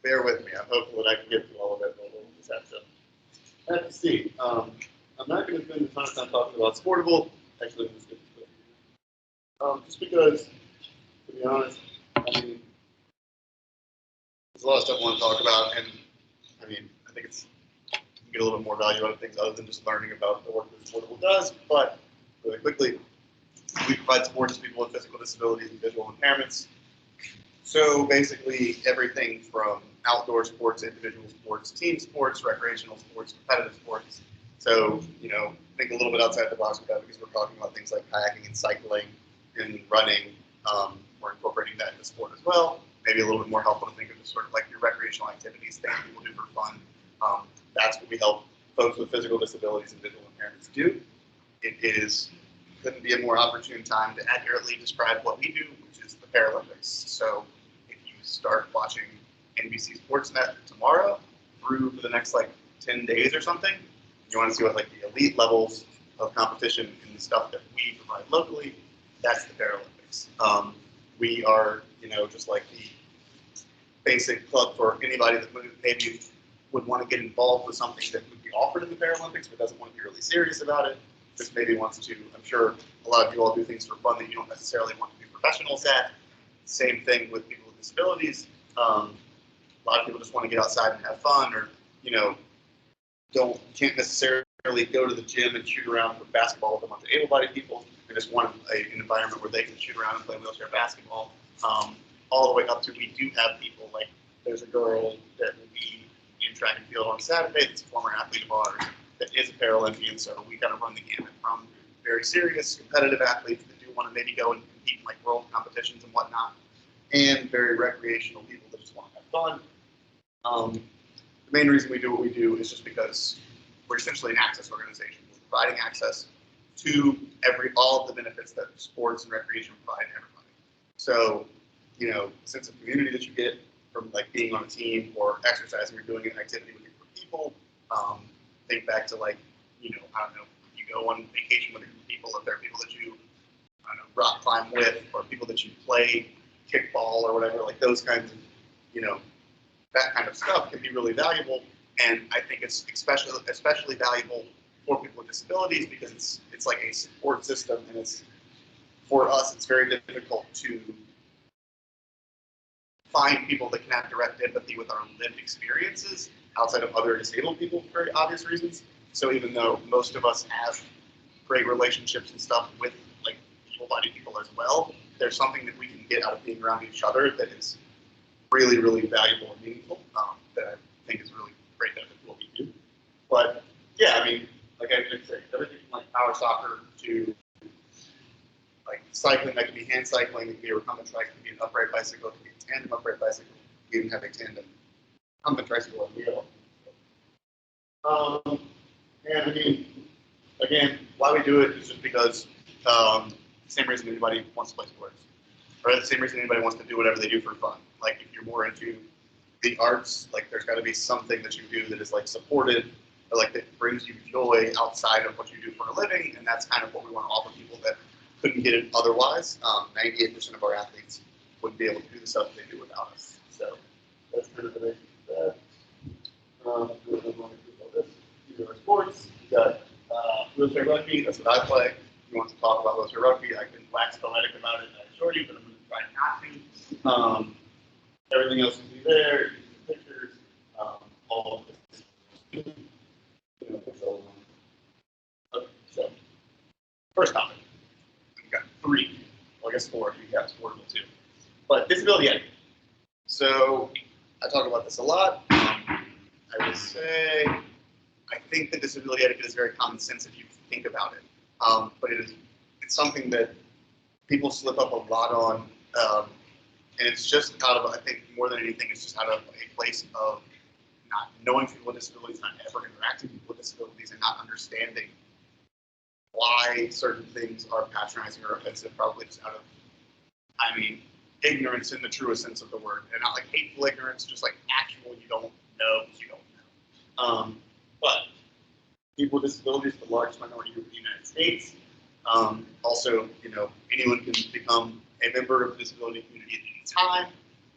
bear with me. I'm hopeful that I can get through all of it, but we'll just have to see. I'm not going to spend a ton of time talking about Sportable. Actually, I'm just going to just because, to be honest, I mean, there's a lot of stuff I want to talk about, and I mean, I think it's you can get a little bit more value out of things other than just learning about the work that Sportable does. But really quickly, we provide support to people with physical disabilities and visual impairments. So basically, everything from outdoor sports, individual sports, team sports, recreational sports, competitive sports. So, you know, think a little bit outside the box with that because we're talking about things like kayaking and cycling and running. We're incorporating that into sport as well. Maybe a little bit more helpful to think of just sort of like your recreational activities, things people do for fun. That's what we help folks with physical disabilities and visual impairments do. Couldn't be a more opportune time to accurately describe what we do, which is the Paralympics. So if you start watching NBC Sportsnet tomorrow through for the next like 10 days or something, you want to see what like the elite levels of competition and the stuff that we provide locally, that's the Paralympics. We are, you know, just like the basic club for anybody that maybe would want to get involved with something that would be offered in the Paralympics but doesn't want to be really serious about it. Just maybe wants to, I'm sure a lot of you all do things for fun that you don't necessarily want to be professionals at. Same thing with people with disabilities. A lot of people just want to get outside and have fun, or, you know, can't necessarily go to the gym and shoot around with basketball with a bunch of able-bodied people. They just want an environment where they can shoot around and play wheelchair basketball. All the way up to, we do have people like, there's a girl that will be in track and field on Saturday that's a former athlete of ours that is a Paralympian, so we kind of run the gamut from very serious competitive athletes that do want to maybe go and compete in like world competitions and whatnot, and very recreational people that just want to have fun. The main reason we do what we do is just because we're essentially an access organization. We're providing access to all of the benefits that sports and recreation provide to everybody. So, you know, sense of community that you get from like being on a team or exercising or doing an activity with different people. Think back to like, you know, I don't know, you go on vacation with a group of people, if there are people that you, I don't know, rock climb with, or people that you play kickball or whatever, like those kinds of, you know, that kind of stuff can be really valuable. And I think it's especially valuable for people with disabilities because it's like a support system, and it's, for us, it's very difficult to find people that can have direct empathy with our lived experiences outside of other disabled people for very obvious reasons. So even though most of us have great relationships and stuff with like able-bodied people as well, there's something that we can get out of being around each other that is really, really valuable and meaningful, that I think is really great benefit to what we do. But yeah, I mean, like I just said, everything from like power soccer to like cycling, that can be hand cycling, it can be a recumbent trike, it can be an upright bicycle, it can be a tandem upright bicycle, we even have a tandem recumbent tricycle on wheel. And I mean, again, why we do it is just because the same reason anybody wants to play sports, or the same reason anybody wants to do whatever they do for fun. Like if you're more into the arts, like there's got to be something that you do that is like supported, or like that brings you joy outside of what you do for a living, and that's kind of what we want to offer people that couldn't get it otherwise. 98% of our athletes wouldn't be able to do the stuff they do without us. So that's kind of the basics of that. These are our sports. We got wheelchair rugby. That's what I play. If you want to talk about wheelchair rugby, I can wax poetic about it. I assure you, but I'm going to try not to. Everything else will be there. Pictures. All of this. Okay, so first topic. We've got 3. Well, I guess 4 if you have Sportable too. But disability etiquette. So I talk about this a lot. I would say I think that disability etiquette is very common sense if you think about it. But it's something that people slip up a lot on. And it's just out of, I think more than anything, it's just out of a place of not knowing people with disabilities, not ever interacting with people with disabilities, and not understanding why certain things are patronizing or offensive, probably just out of, I mean, ignorance in the truest sense of the word. And not like hateful ignorance, just like actual you don't know what you don't know. But people with disabilities, the largest minority group in the United States. Also, you know, anyone can become a member of the disability community at any time.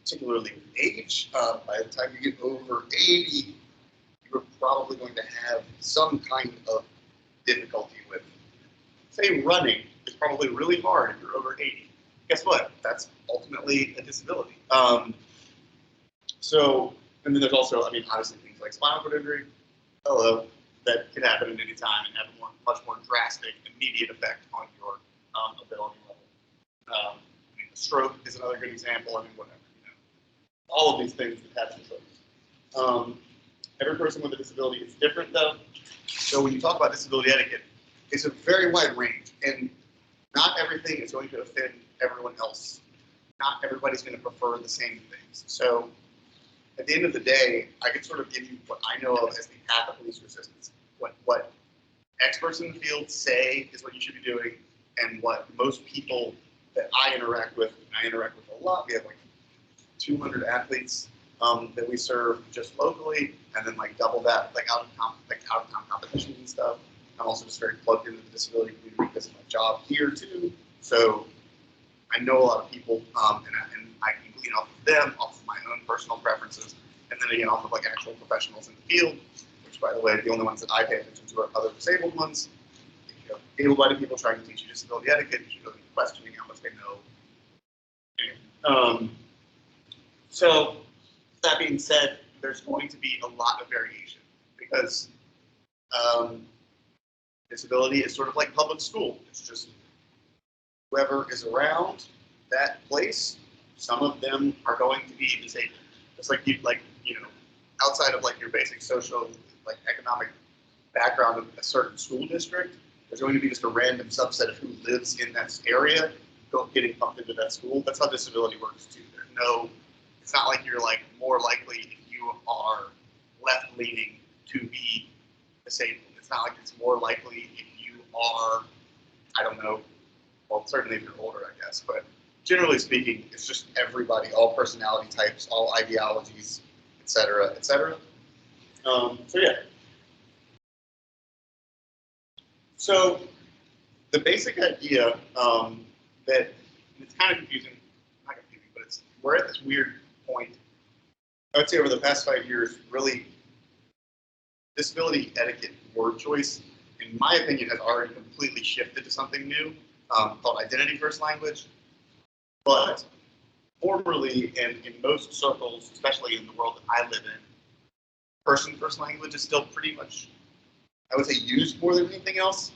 particularly with age. By the time you get over 80, you're probably going to have some kind of difficulty with, say, running is probably really hard if you're over 80. Guess what? That's ultimately a disability. And then there's also, I mean, obviously things like spinal cord injury, that can happen at any time and have a much more drastic, immediate effect on your ability level. I mean, a stroke is another good example. I mean, whatever, all of these things attach to strokes. Every person with a disability is different, though. So when you talk about disability etiquette, it's a very wide range, and not everything is going to offend everyone else. Not everybody's going to prefer the same things. So at the end of the day, I can sort of give you what I know of as the path of least resistance. What experts in the field say is what you should be doing, and what most people that I interact with, and I interact with a lot, we have like 200 athletes that we serve just locally, and then like double that, like out of town competitions and stuff. I'm also just very plugged into the disability community because of my job here too. So I know a lot of people, and I can glean off of them, off of my own personal preferences, and then again off of like actual professionals in the field, which, by the way, the only ones that I pay attention to are other disabled ones. You know, able-bodied people trying to teach you disability etiquette, you should go questioning how much they know. Anyway, so that being said, there's going to be a lot of variation because disability is sort of like public school. It's just whoever is around that place, some of them are going to be disabled. It's like outside of like your basic social, like economic background of a certain school district, there's going to be just a random subset of who lives in that area getting pumped into that school. That's how disability works too. It's not like you're like more likely if you are left-leaning to be disabled. It's not like it's more likely if you are, I don't know, well, certainly if you're older, I guess, but generally speaking, it's just everybody, all personality types, all ideologies, et cetera, et cetera. So yeah. So the basic idea that it's kind of confusing, not confusing, but we're at this weird point. I would say over the past 5 years, really, disability etiquette word choice, in my opinion, has already completely shifted to something new called identity first language. But formerly, and in most circles, especially in the world that I live in, person first language is still pretty much, I would say, used more than anything else.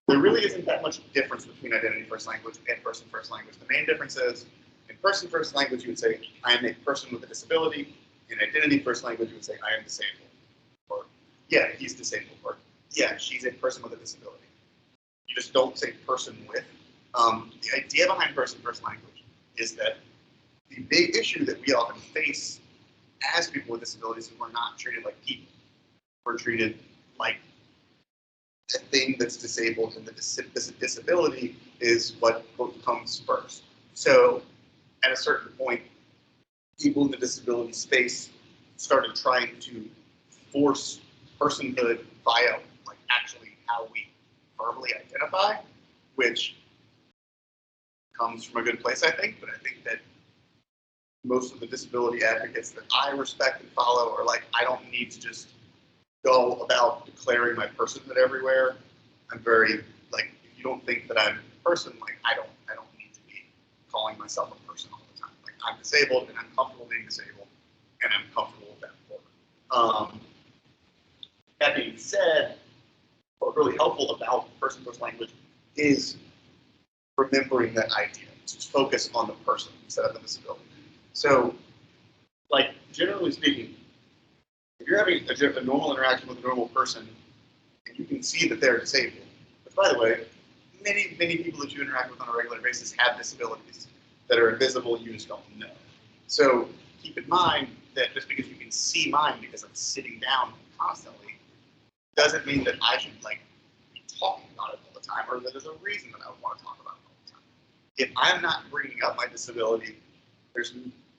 There really isn't that much difference between identity first language and person first language. The main difference is, in person first language, you would say, I am a person with a disability. In identity first language, you would say, I am disabled. Or, yeah, he's disabled. Or, yeah, she's a person with a disability. You just don't say person with. The idea behind person first language is that the big issue that we often face as people with disabilities is we're not treated like people. We're treated like a thing that's disabled, and the disability is what comes first. So at a certain point, people in the disability space started trying to force personhood via like actually how we verbally identify, which comes from a good place, I think, but I think that most of the disability advocates that I respect and follow are like, I don't need to just go about declaring my personhood everywhere. I'm very, like, if you don't think that I'm a person, like, I don't need to be calling myself a person all the time. Like, I'm disabled, and I'm comfortable being disabled, and I'm comfortable with that order. That being said, what's really helpful about person first language is remembering that idea, to focus on the person instead of the disability. So, like, generally speaking, if you're having a normal interaction with a normal person, and you can see that they're disabled, which, by the way, many people that you interact with on a regular basis have disabilities that are invisible, you just don't know. So keep in mind that just because you can see mine because I'm sitting down constantly, doesn't mean that I should like be talking about it all the time, or that there's a reason that I would want to talk about it all the time. If I'm not bringing up my disability,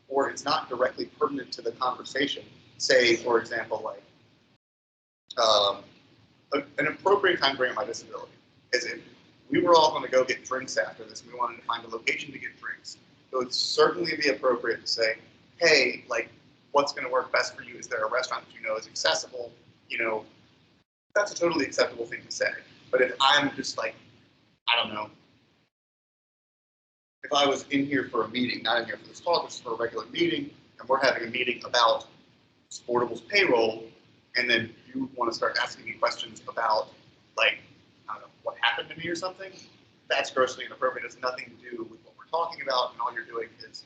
or it's not directly pertinent to the conversation. Say, for example, like an appropriate time to bring up my disability is if we were all going to go get drinks after this, and we wanted to find a location to get drinks, it would certainly be appropriate to say, hey, like, what's going to work best for you? Is there a restaurant that you know is accessible? You know, that's a totally acceptable thing to say. But if I'm just like, I don't know, if I was in here for a meeting, not in here for this talk, this is for a regular meeting, and we're having a meeting about Sportable's payroll, and then you want to start asking me questions about, like, I don't know, what happened to me or something, that's grossly inappropriate. It has nothing to do with what we're talking about, and all you're doing is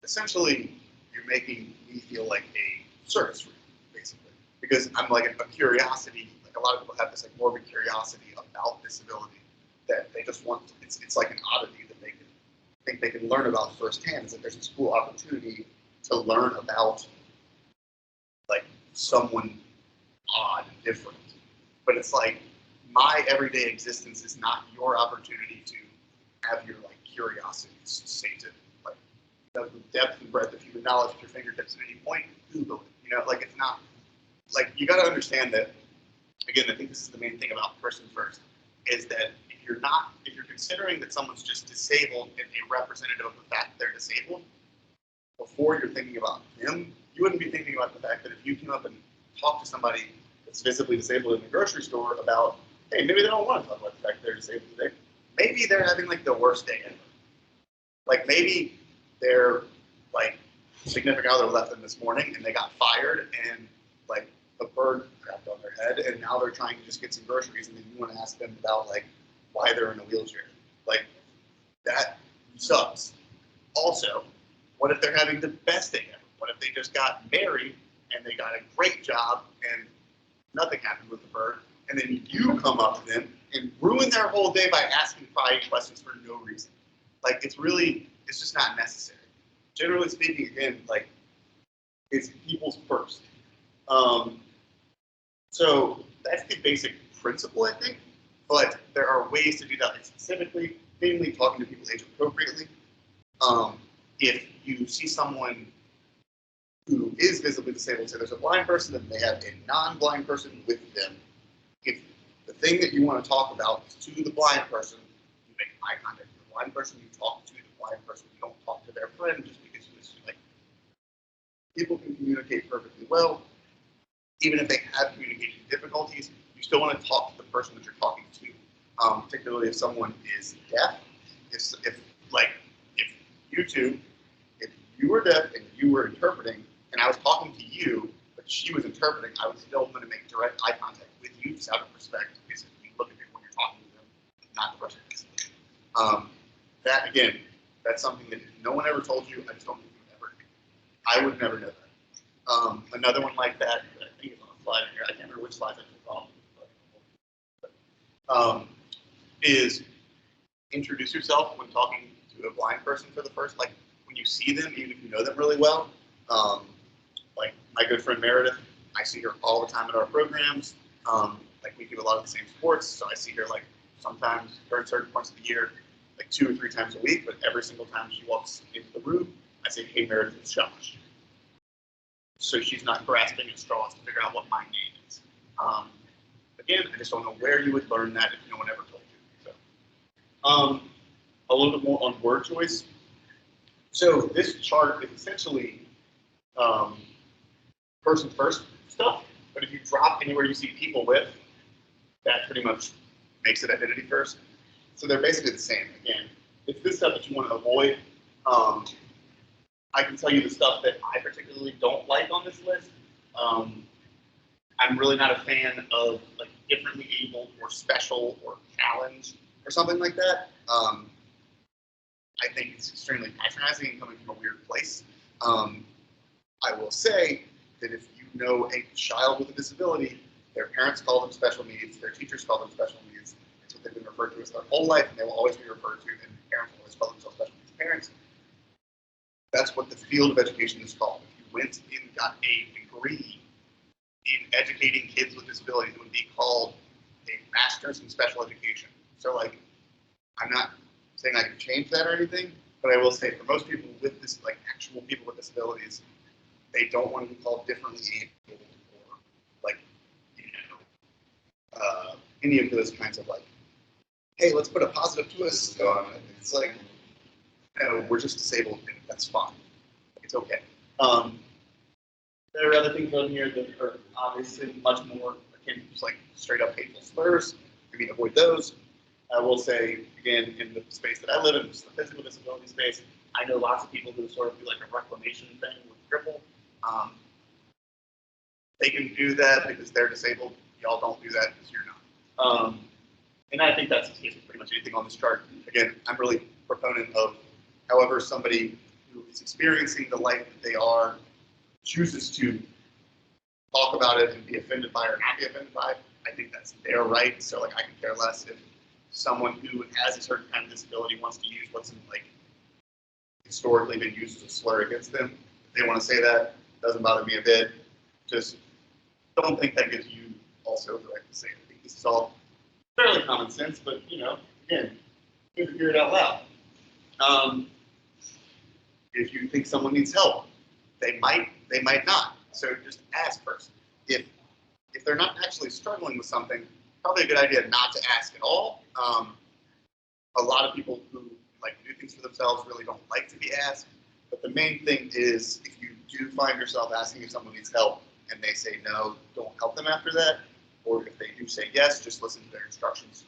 essentially you're making me feel like a service room, basically, because I'm like a curiosity. Like a lot of people have this like morbid curiosity about disability that they just want. It's like an oddity that they can think they can learn about firsthand. Is that there's this cool opportunity to learn about like someone odd and different. But it's like my everyday existence is not your opportunity to have your like curiosities sated. Like the depth and breadth of human knowledge at your fingertips at any point, Google it. You know, like it's not like you got to understand that. Again, I think this is the main thing about person first, is that if you're considering that someone's just disabled and a representative of the fact that they're disabled, before you're thinking about them, you wouldn't be thinking about the fact that if you came up and talked to somebody that's visibly disabled in the grocery store about, hey, maybe they don't want to talk about the fact that they're disabled today. Maybe they're having like the worst day ever. Like maybe their like significant other left them this morning and they got fired and like a bird crapped on their head and now they're trying to just get some groceries and then you want to ask them about like why they're in a wheelchair. Like that sucks. Also, what if they're having the best day ever? What if they just got married and they got a great job and nothing happened with the bird? And then you come up to them and ruin their whole day by asking prying questions for no reason. Like it's just not necessary. Generally speaking, again, like it's people's first. So that's the basic principle, I think. But there are ways to do that specifically, mainly talking to people age appropriately. If you see someone who is visibly disabled, so there's a blind person and they have a non-blind person with them. If the thing that you want to talk about is to the blind person, you make eye contact with the blind person, you talk to the blind person, you don't talk to their friend just because you assume like people can communicate perfectly well. Even if they have communication difficulties, you still want to talk to the person that you're talking to, particularly if someone is deaf. If you were deaf and you were interpreting, and I was talking to you, but she was interpreting, I was still going to make direct eye contact with you just out of respect, because if you look at them when you're talking to them, not the person that's listening. That, again, that's something that no one ever told you. I just don't think you would ever. I would never know that. Another one like that, I think it's on a slide in here. I can't remember which slide I took off. Is introduce yourself when talking to a blind person for the first, like when you see them, even if you know them really well. Like my good friend Meredith, I see her all the time at our programs. Like we do a lot of the same sports, so I see her like sometimes during certain points of the year, like 2 or 3 times a week, but every single time she walks into the room, I say, hey Meredith, it's Josh. So she's not grasping at straws to figure out what my name is. Again, I just don't know where you would learn that if no one ever told you. So, a little bit more on word choice. So this chart is essentially person first stuff, but if you drop anywhere you see people with, that pretty much makes it identity first. So they're basically the same. Again, it's this stuff that you want to avoid. I can tell you the stuff that I particularly don't like on this list. I'm really not a fan of like differently abled or special or challenged or something like that. I think it's extremely patronizing and coming from a weird place. I will say that if you know a child with a disability, their parents call them special needs, their teachers call them special needs. It's what they've been referred to as their whole life, and they will always be referred to, and parents will always call themselves special needs parents. That's what the field of education is called. If you went and got a degree in educating kids with disabilities, it would be called a master's in special education. So like, I'm not saying I can change that or anything, but I will say for most people with this, like actual people with disabilities, they don't want to be called differently abled or like, you know, any of those kinds of like, hey, let's put a positive twist on it. It's like, no, we're just disabled, and that's fine. It's okay. There are other things on here that are obviously much more akin to just like straight up hateful slurs. I mean, avoid those. I will say, again, in the space that I live in, which is the physical disability space, I know lots of people who sort of do like a reclamation thing with Ripple. They can do that because they're disabled. Y'all don't do that because you're not. And I think that's the case with pretty much anything on this chart. Again, I'm really a proponent of however somebody who is experiencing the life that they are chooses to talk about it and be offended by or not be offended by. I think that's their right. So like I can care less if someone who has a certain kind of disability wants to use what's like historically been used as a slur against them. If they want to say that, doesn't bother me a bit. Just don't think that gives you also the right to say it. I think this is all fairly common sense, but you know, again, good to hear it out loud. If you think someone needs help, they might not. So just ask first. If they're not actually struggling with something, probably a good idea not to ask at all. A lot of people who like to do things for themselves really don't like to be asked. But the main thing is if you do find yourself asking if someone needs help and they say no, don't help them after that. Or if they do say yes, just listen to their instructions.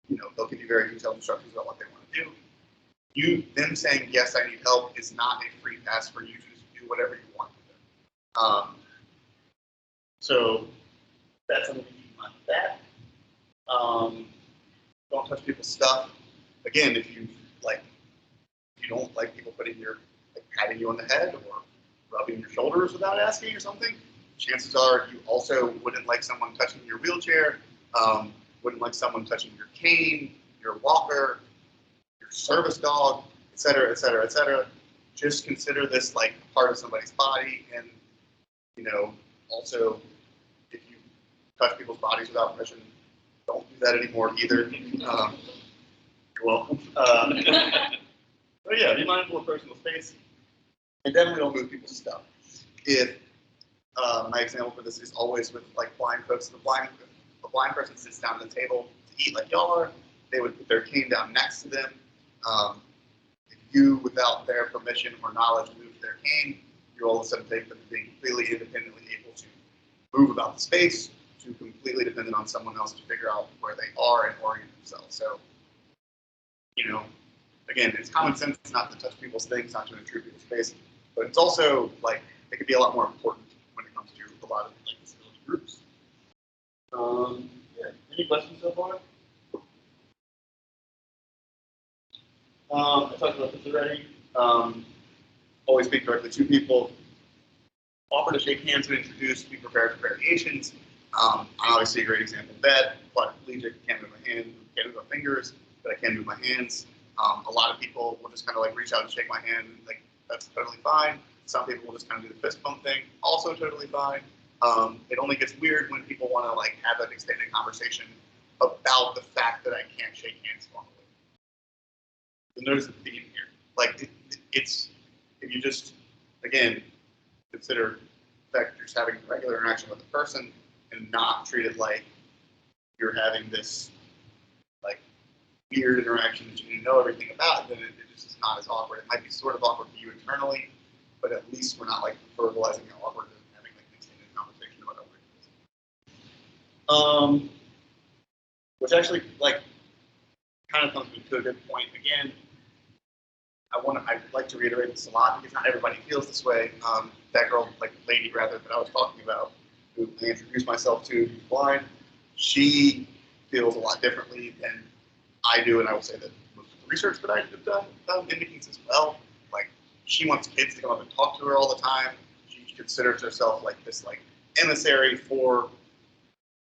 You know, they'll give you very detailed instructions about what they want to do. Them saying yes, I need help is not a free pass for you to do whatever you want to do. So that's something to keep in mind with that. Don't touch people's stuff. Again, if you don't like people patting you on the head or rubbing your shoulders without asking or something, chances are you also wouldn't like someone touching your wheelchair, wouldn't like someone touching your cane, your walker, your service dog, et cetera, et cetera, et cetera. Just consider this like part of somebody's body, and you know, also if you touch people's bodies without permission, don't do that anymore either. You're welcome. But yeah, be mindful of personal space, and definitely don't move people's stuff. If my example for this is always with like blind folks. The blind person sits down at the table to eat like y'all are. They would put their cane down next to them. If you, without their permission or knowledge, move their cane, you all of a sudden take them to being completely independently able to move about the space, to completely dependent on someone else to figure out where they are and orient themselves. So, you know, again, it's common sense not to touch people's things, not to intrude people's space, but it's also like it could be a lot more important when it comes to a lot of like disability groups. Yeah. Any questions so far? I talked about this already. Always speak directly to people. Offer to shake hands when introduced. Be prepared for variations. I'm obviously a great example of that. Quadriplegic, can't move my hand, can't move my fingers, but I can move my hands. A lot of people will just kind of like reach out and shake my hand. Like that's totally fine. Some people will just kind of do the fist bump thing. Also totally fine. It only gets weird when people want to like have an extended conversation about the fact that I can't shake hands formally. And there's the theme here. Like it's if you just again consider the fact that you're just having a regular interaction with a person and not treat it like you're having this like weird interaction that you didn't know everything about, then it just is not as awkward. It might be sort of awkward for you internally, but at least we're not like verbalizing how awkward it is and having like an extended conversation about how weird it is. Which actually like kind of comes to a good point again. I'd like to reiterate this a lot because not everybody feels this way. That girl, like lady rather, that I was talking about, who I introduced myself to, who's blind, she feels a lot differently than I do, and I will say that most of the research that I have done indicates as well. Like she wants kids to come up and talk to her all the time. She considers herself like this like emissary for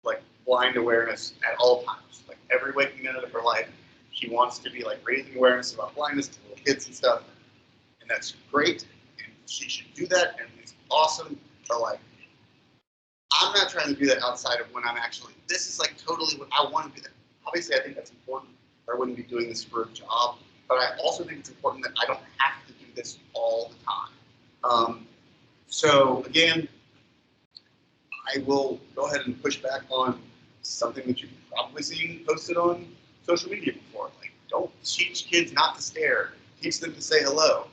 like blind awareness at all times. Like every waking minute of her life, she wants to be like raising awareness about blindness to little kids and stuff, and that's great. And she should do that, and it's awesome. But like, I'm not trying to do that outside of when I'm actually. This is like totally what I want to do. That. Obviously, I think that's important. Or I wouldn't be doing this for a job. But I also think it's important that I don't have to do this all the time. So again, I will go ahead and push back on something that you've probably seen posted on social media before. Like, don't teach kids not to stare. teach them to say hello.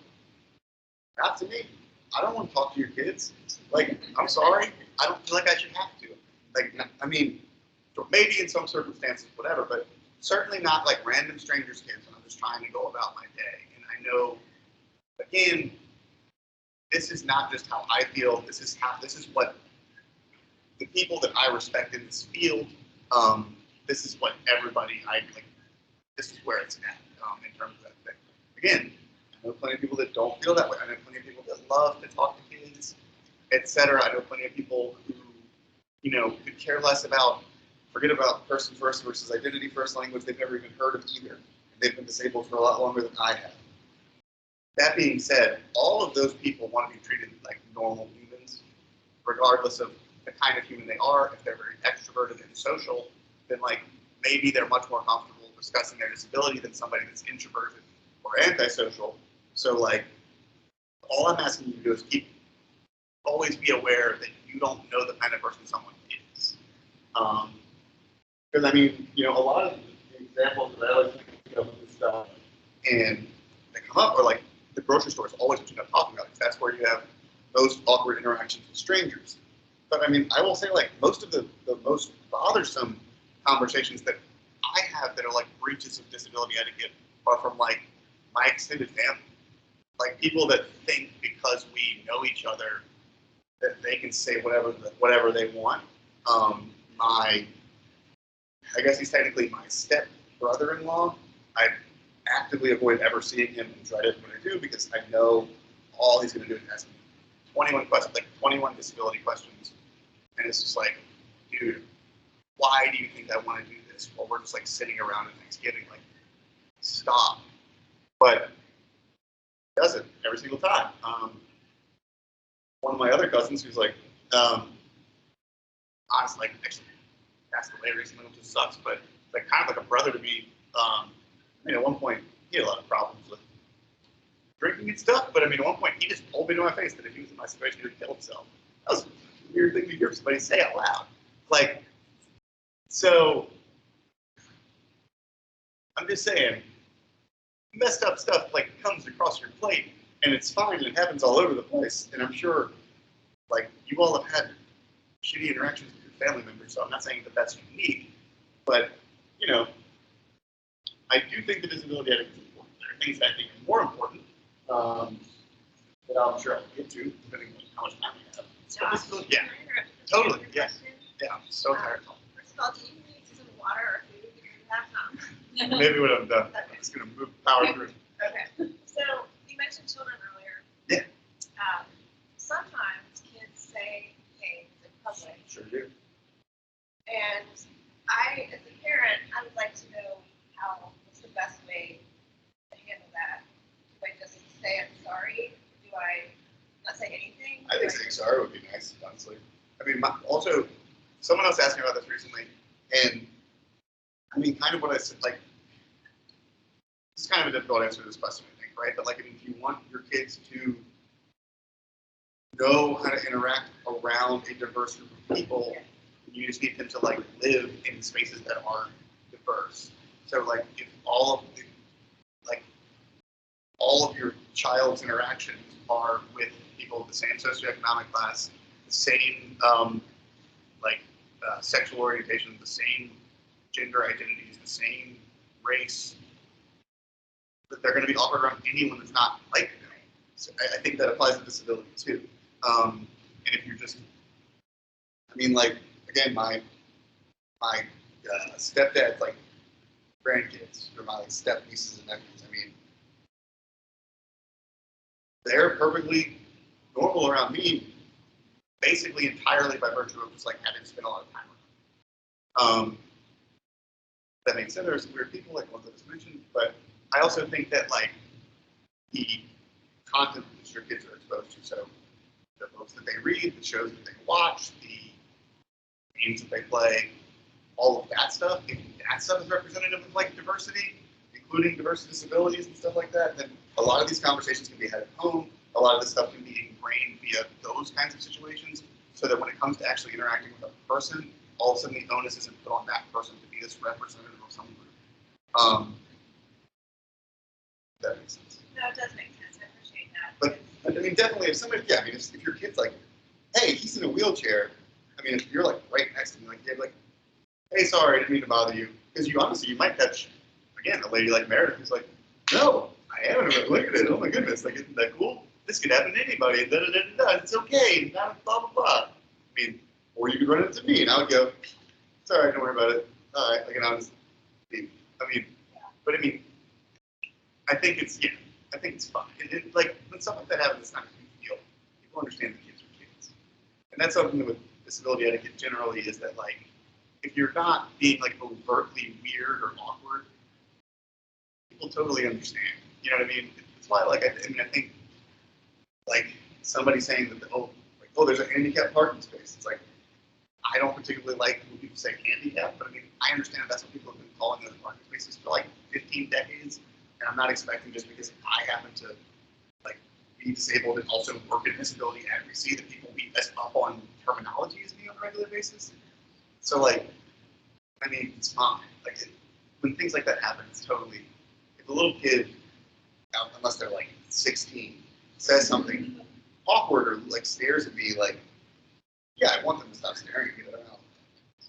Not to me. I don't want to talk to your kids. Like, I'm sorry. I don't feel like I should have to. Like, I mean, maybe in some circumstances, whatever, but certainly not like random strangers' kids when I'm just trying to go about my day. And I know, again, this is not just how I feel. This is what the people that I respect in this field. This is what everybody like. This is where it's at in terms of that thing. Again, I know plenty of people that don't feel that way. I know plenty of people that love to talk to kids, etc. I know plenty of people who, could care less forget about person first versus identity first language they've never even heard of either. And they've been disabled for a lot longer than I have. That being said, all of those people want to be treated like normal humans, regardless of the kind of human they are. If they're very extroverted and social, then like maybe they're much more comfortable discussing their disability than somebody that's introverted or antisocial. So like, all I'm asking you to do is always be aware that you don't know the kind of person someone is. Because I mean, a lot of the examples that I always think of this stuff, and they come up, are like the grocery store is always what you end up talking about, because that's where you have most awkward interactions with strangers. But I mean, I will say like most of the most bothersome conversations that I have that are like breaches of disability etiquette are from like my extended family. Like people that think because we know each other that they can say whatever they want. I guess he's technically my step brother-in-law. I actively avoid ever seeing him and try to do what I do because I know all he's going to do is ask me 21 questions, like 21 disability questions. And it's just like, dude, why do you think I want to do this? While we're just like sitting around at Thanksgiving, like, stop. But he does it every single time. One of my other cousins who's like, honestly, like, actually passed away recently, which just sucks, but like kind of like a brother to me. I mean, at one point, he had a lot of problems with drinking and stuff, but I mean, at one point, he just told me to my face that if he was in my situation, he would kill himself. That was a weird thing to hear somebody say out loud. Like, so, I'm just saying, messed up stuff like comes across your plate, and it's fine, and it happens all over the place, and I'm sure, like, you all have had shitty interactions with your family members, so I'm not saying that that's unique, but, I do think the disability etiquette is important. There are things that I think are more important, that I'm sure I'll get to, depending on how much time we have. Josh, Yeah, totally, yeah. Yeah, I'm so tired. First of all, do you need some water or food? Because you have some. Maybe when I'm done, I'm just going to power through. Okay, so you mentioned children earlier. Yeah. Sometimes kids say things in public. Sure do. And I, as a parent, I would like to know what's the best way to handle that. Do I just say I'm sorry? Do I not say anything? I think saying sorry would be nice, honestly. I mean, also, someone else asked me about this recently, and I mean, kind of what I said, like, this is kind of a difficult answer to this question, I think, right? But like, if you want your kids to know how to interact around a diverse group of people, you just need them to like live in spaces that are diverse. So like, if all of your child's interactions are with people of the same socioeconomic class, the same sexual orientation, the same gender identities, the same race, that they're going to be awkward around anyone that's not like them. So I think that applies to disability too. And if you're just, I mean, like, again, my stepdad's like grandkids, or my step nieces and nephews. I mean, they're perfectly normal around me, basically entirely by virtue of just like having spent a lot of time with them. That makes sense. There's some weird people like ones I just mentioned, but I also think that like the content that your kids are exposed to, so the books that they read, the shows that they watch, the games that they play, all of that stuff, if that stuff is representative of like diversity, including diverse disabilities and stuff like that, then a lot of these conversations can be had at home. A lot of this stuff can be ingrained via those kinds of situations, so that when it comes to actually interacting with a person, all of a sudden the onus isn't put on that person to be this representative of some group. That makes sense. No, it does make sense. I appreciate that. But I mean, definitely, if somebody, yeah, I mean, if your kid's like, hey, he's in a wheelchair. I mean, if you're like right next to him, like, you're like, hey, sorry, I didn't mean to bother you, because you honestly, you might catch, again, a lady like Meredith who's like, no, I am. Look at it. Oh my goodness, like, isn't that cool? This could happen to anybody. Da, da, da, da, da. It's okay. Blah blah blah. I mean, or you could run into me, and I would go, sorry, don't worry about it. All right, like, and I was, I mean, but I mean, I think it's, yeah, I think it's fun. Like, when stuff like that happens, it's not a big deal. People understand the kids are kids. And that's something with disability etiquette generally is that, like, if you're not being, like, overtly weird or awkward, people totally understand. You know what I mean? That's why, like, I mean, I think, like, somebody saying that, oh, like, oh, there's a handicapped parking space. It's like, I don't particularly like when people say handicap, but I mean, I understand that's what people have been calling those parking spaces for like 15 decades. And I'm not expecting just because I happen to like be disabled and also work in disability advocacy that people be as up on terminology as me on a regular basis. So like, I mean, it's fine. Like when things like that happen, it's totally, if a little kid, unless they're like 16, says something awkward or like stares at me like, yeah, I want them to stop staring at me. They're not.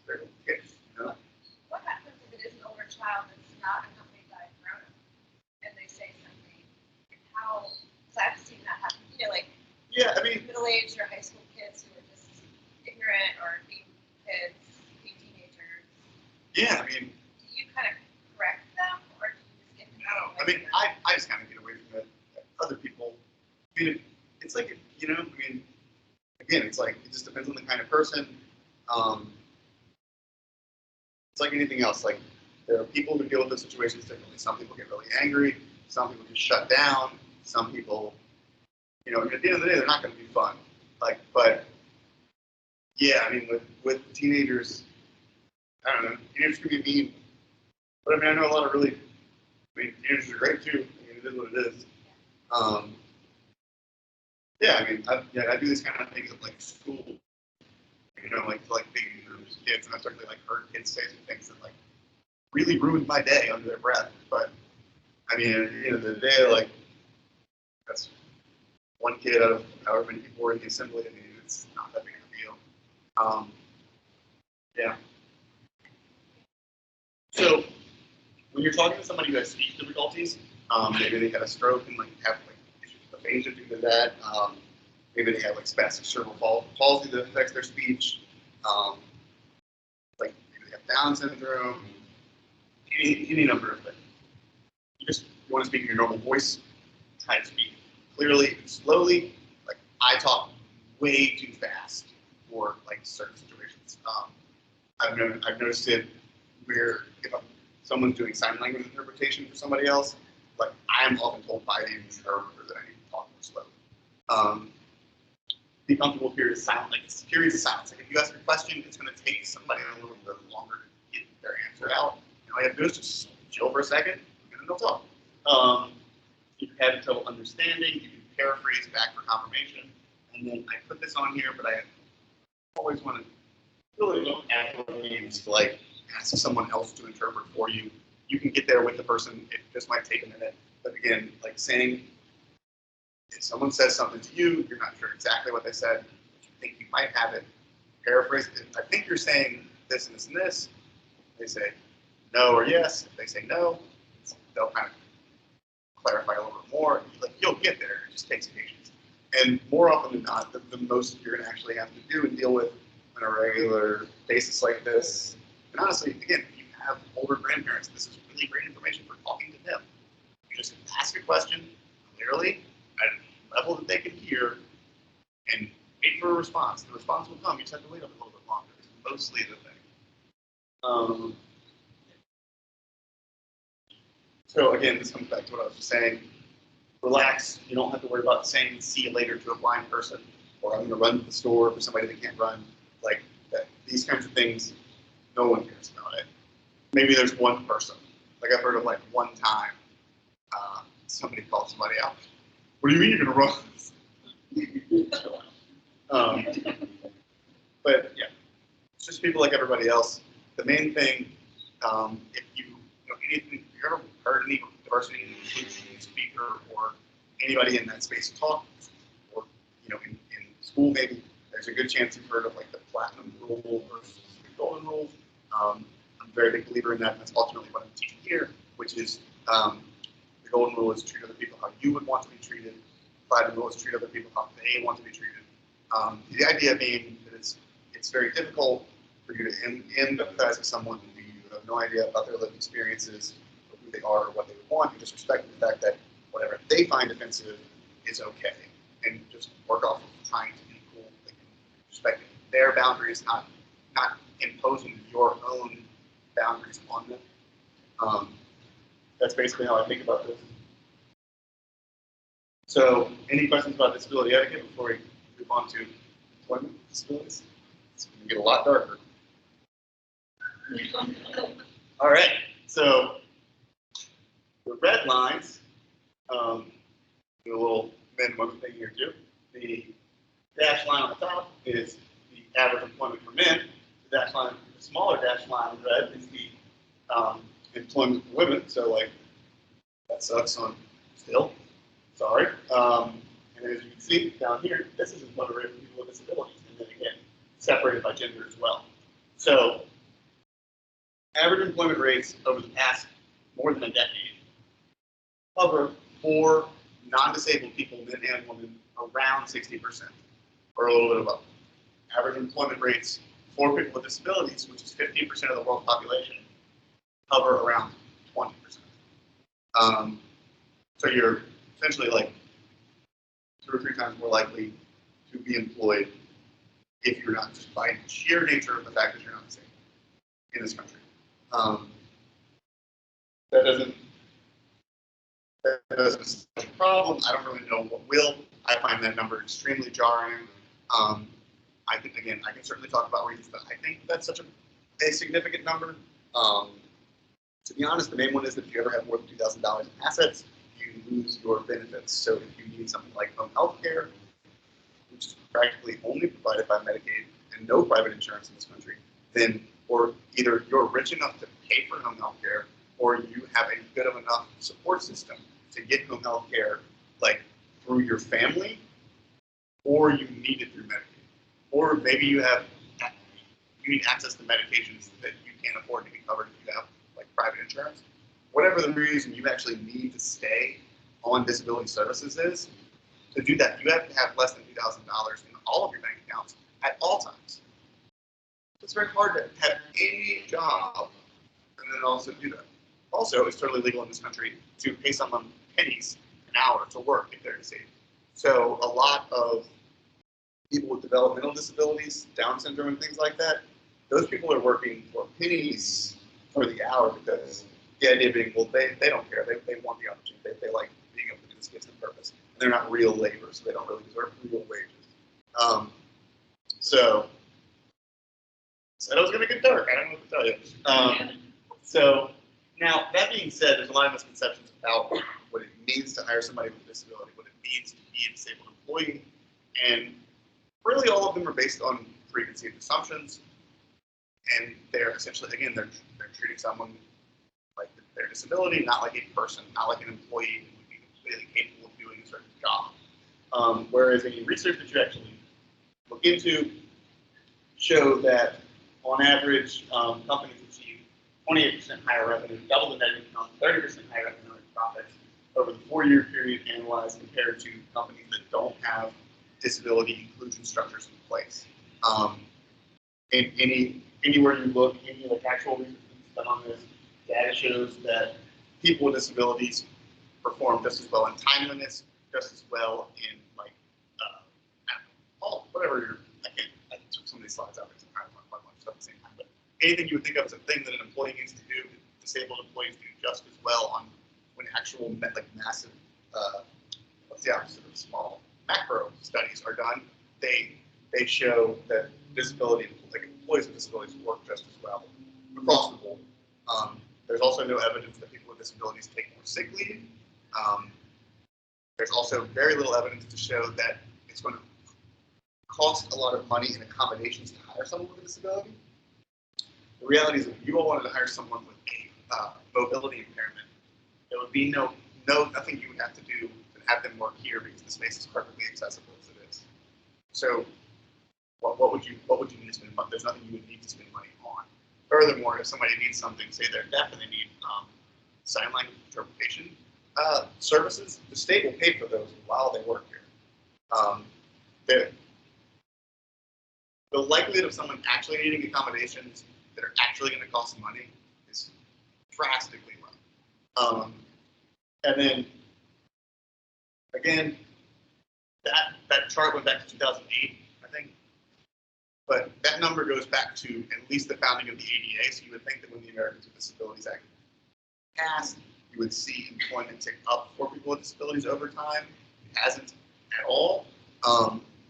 They're kids, you know? What happens if it is an older child that's not accompanied by a grown-up and they say something? How? Because I've seen that happen. You know, like Yeah, I mean, middle-aged or high school kids who are just ignorant or being kids, being teenagers. yeah, I mean, Do you kind of correct them or do you just get them out? I mean, I just kind of get away from it. Other people, I mean, it's like, you know, I mean, again, it's like, it just depends on the kind of person. It's like anything else. Like, there are people who deal with the situations differently. Some people get really angry. Some people just shut down. Some people, you know, at the end of the day, they're not going to be fun. Like, but yeah, I mean, with teenagers, I don't know, teenagers can be mean. But I mean, I know a lot of really, I mean, teenagers are great too. I mean, it is what it is. Yeah, I mean, I do these kind of things at like school, you know, like to like big groups of kids, and I've certainly like heard kids say some things that like really ruined my day under their breath. But I mean, at the end of the day, like that's one kid out of however many people were in the assembly. I mean, it's not that big of a deal. Yeah. So when you're talking to somebody who has speech difficulties, maybe they had a stroke and like have like issues with aphasia due to that. Maybe they have like spastic cerebral palsy that affects their speech. Like maybe they have Down syndrome. Any number of things. You want to speak in your normal voice. Try to speak clearly and slowly. Like I talk way too fast for like certain situations. I've noticed it where if someone's doing sign language interpretation for somebody else, like I'm often told by the interpreter that I need to talk more slowly. Be comfortable with periods of silence. Like it's periods of silence. Like if you ask a question, it's going to take somebody a little bit longer to get their answer out. And all you have to do is just chill for a second, and then they'll talk. If you're having trouble understanding, you can paraphrase back for confirmation. And then I put this on here, but I always want to really don't advocate to like ask someone else to interpret for you. You can get there with the person. It just might take a minute. But again, like saying, if someone says something to you, you're not sure exactly what they said, but you think you might have it, paraphrase it. I think you're saying this and this and this. They say no or yes. If they say no, they'll kind of clarify a little bit more. Like you'll get there. It just takes patience. And more often than not, the most you're going to actually have to do and deal with on a regular basis like this. And honestly, again, if you have older grandparents, this is really great information for talking to them. You just ask a question clearly at a level that they can hear and wait for a response. The response will come. You just have to wait a little bit longer. It's mostly the thing. So again, this comes back to what I was just saying. Relax. You don't have to worry about saying "see you later" to a blind person, or "I'm going to run to the store" for somebody that can't run. Like that. These kinds of things, no one cares about it. Maybe there's one person. Like I've heard of like one time, somebody called somebody out. What do you mean you're going to run? But yeah, it's just people like everybody else. The main thing, if you know anything, if you ever heard any diversity and inclusion speaker or anybody in that space talk, or in school maybe, there's a good chance you've heard of like the platinum rule versus the golden rule. I'm a very big believer in that, and that's ultimately what I'm teaching here, which is the golden rule is treat other people how you would want to be treated. The platinum rule is treat other people how they want to be treated. The idea being that it's very difficult for you to empathize with someone who you have no idea about their lived experiences, or who they are, or what they would want. You just respect the fact that whatever they find offensive is okay, and just work off of trying to be cool, like, respecting their boundaries, not imposing your own boundaries on them. That's basically how I think about this. So, any questions about disability etiquette before we move on to employment disabilities? It's going to get a lot darker. All right, so the red lines, do a little minimum thing here too. The dash line on the top is the average employment for men. The dash line, the smaller dash line in red is the employment for women. So like that sucks on still. Sorry. And as you can see down here, this is employment rate for people with disabilities, and then again separated by gender as well. So average employment rates over the past more than a decade hover for non-disabled people, men and women, around 60%, or a little bit above. Average employment rates for people with disabilities, which is 15% of the world's population, hover around 20%. So you're essentially like 2 or 3 times more likely to be employed if you're not, just by sheer nature of the fact that you're not disabled in this country. That doesn't solve a problem. I don't really know what will. I find that number extremely jarring. I think, again, I can certainly talk about reasons that I think that's such a significant number. To be honest, the main one is that if you ever have more than $2,000 in assets, you lose your benefits. So if you need something like home health care, which is practically only provided by Medicaid and no private insurance in this country, then or either you're rich enough to pay for home health care, or you have a good of enough support system to get home health care, like through your family, or you need it through Medicaid, or maybe you need access to medications that you can't afford to be covered if you have like private insurance. Whatever the reason you actually need to stay on disability services is, to do that, you have to have less than $2,000 in all of your bank accounts at all times. It's very hard to have any job and then also do that. Also, it's totally legal in this country to pay someone pennies an hour to work if they're disabled. So a lot of people with developmental disabilities, Down syndrome and things like that, those people are working for pennies for the hour because the idea being, well, they don't care. They want the opportunity. They like being able to do this, gives them purpose. And they're not real labor, so they don't really deserve real wages. So I was going to get dark. I don't know what to tell you. So now, that being said, there's a lot of misconceptions about what it means to hire somebody with a disability, what it means to be a disabled employee, and really all of them are based on preconceived assumptions, and they're essentially, again, they're treating someone like their disability, not like a person, not like an employee who would be completely capable of doing a certain job. Whereas any research that you actually look into show that on average, companies achieve 28% higher revenue, double the net income, 30% higher economic profits over the 4-year period analyzed compared to companies that don't have disability inclusion structures in place. Anywhere you look, any like actual research that's done on this, data shows that people with disabilities perform just as well in timeliness, just as well in like whatever I took some of these slides out because I'm trying to find one stuff at the same time, but anything you would think of as a thing that an employee needs to do, disabled employees do just as well on when actual like massive, what's the opposite of small, macro studies are done. They show that disability, like employees with disabilities work just as well across the board. There's also no evidence that people with disabilities take more sick leave. There's also very little evidence to show that it's going to cost a lot of money in accommodations to hire someone with a disability. The reality is, if you all wanted to hire someone with a mobility impairment, there would be nothing you would have to do to have them work here because the space is perfectly accessible as it is. So what would you need to spend money? There's nothing you would need to spend money on. Furthermore, if somebody needs something, say they're deaf and they need sign language interpretation services, the state will pay for those while they work here. The likelihood of someone actually needing accommodations that are actually going to cost money is drastically low. And then, again, that chart went back to 2008, I think. But that number goes back to at least the founding of the ADA. So you would think that when the Americans with Disabilities Act passed, you would see employment tick up for people with disabilities over time. It hasn't at all.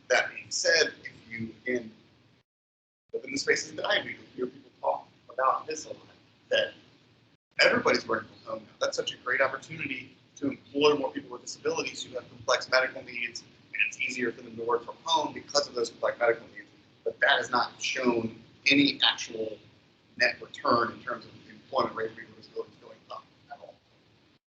That being said, if you live in the spaces that I do, hear people talk about this a lot, that everybody's working from home now. That's such a great opportunity to employ more people with disabilities who have complex medical needs, and it's easier for them to work from home because of those complex medical needs. But that has not shown any actual net return in terms of the employment rate for people with disabilities going up at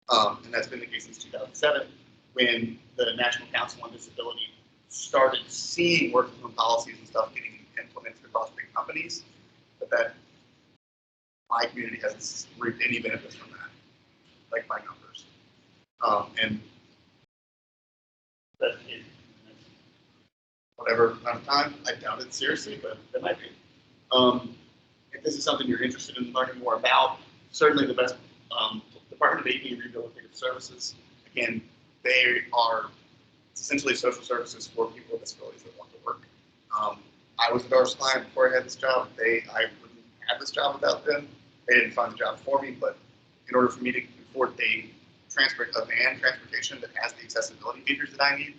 all. And that's been the case since 2007, when the National Council on Disability started seeing work from home policies and stuff getting implemented across big companies, but that my community hasn't reaped any benefits from that, like my numbers. And that's it. Whatever amount of time, I doubt it seriously, but it might be. If this is something you're interested in learning more about, certainly the best Department of Aging and Rehabilitative Services. Again, it's essentially social services for people with disabilities that want to work. I was a DARS client before I had this job. I wouldn't have this job without them. They didn't find the job for me, but in order for me to afford a van transportation that has the accessibility features that I need,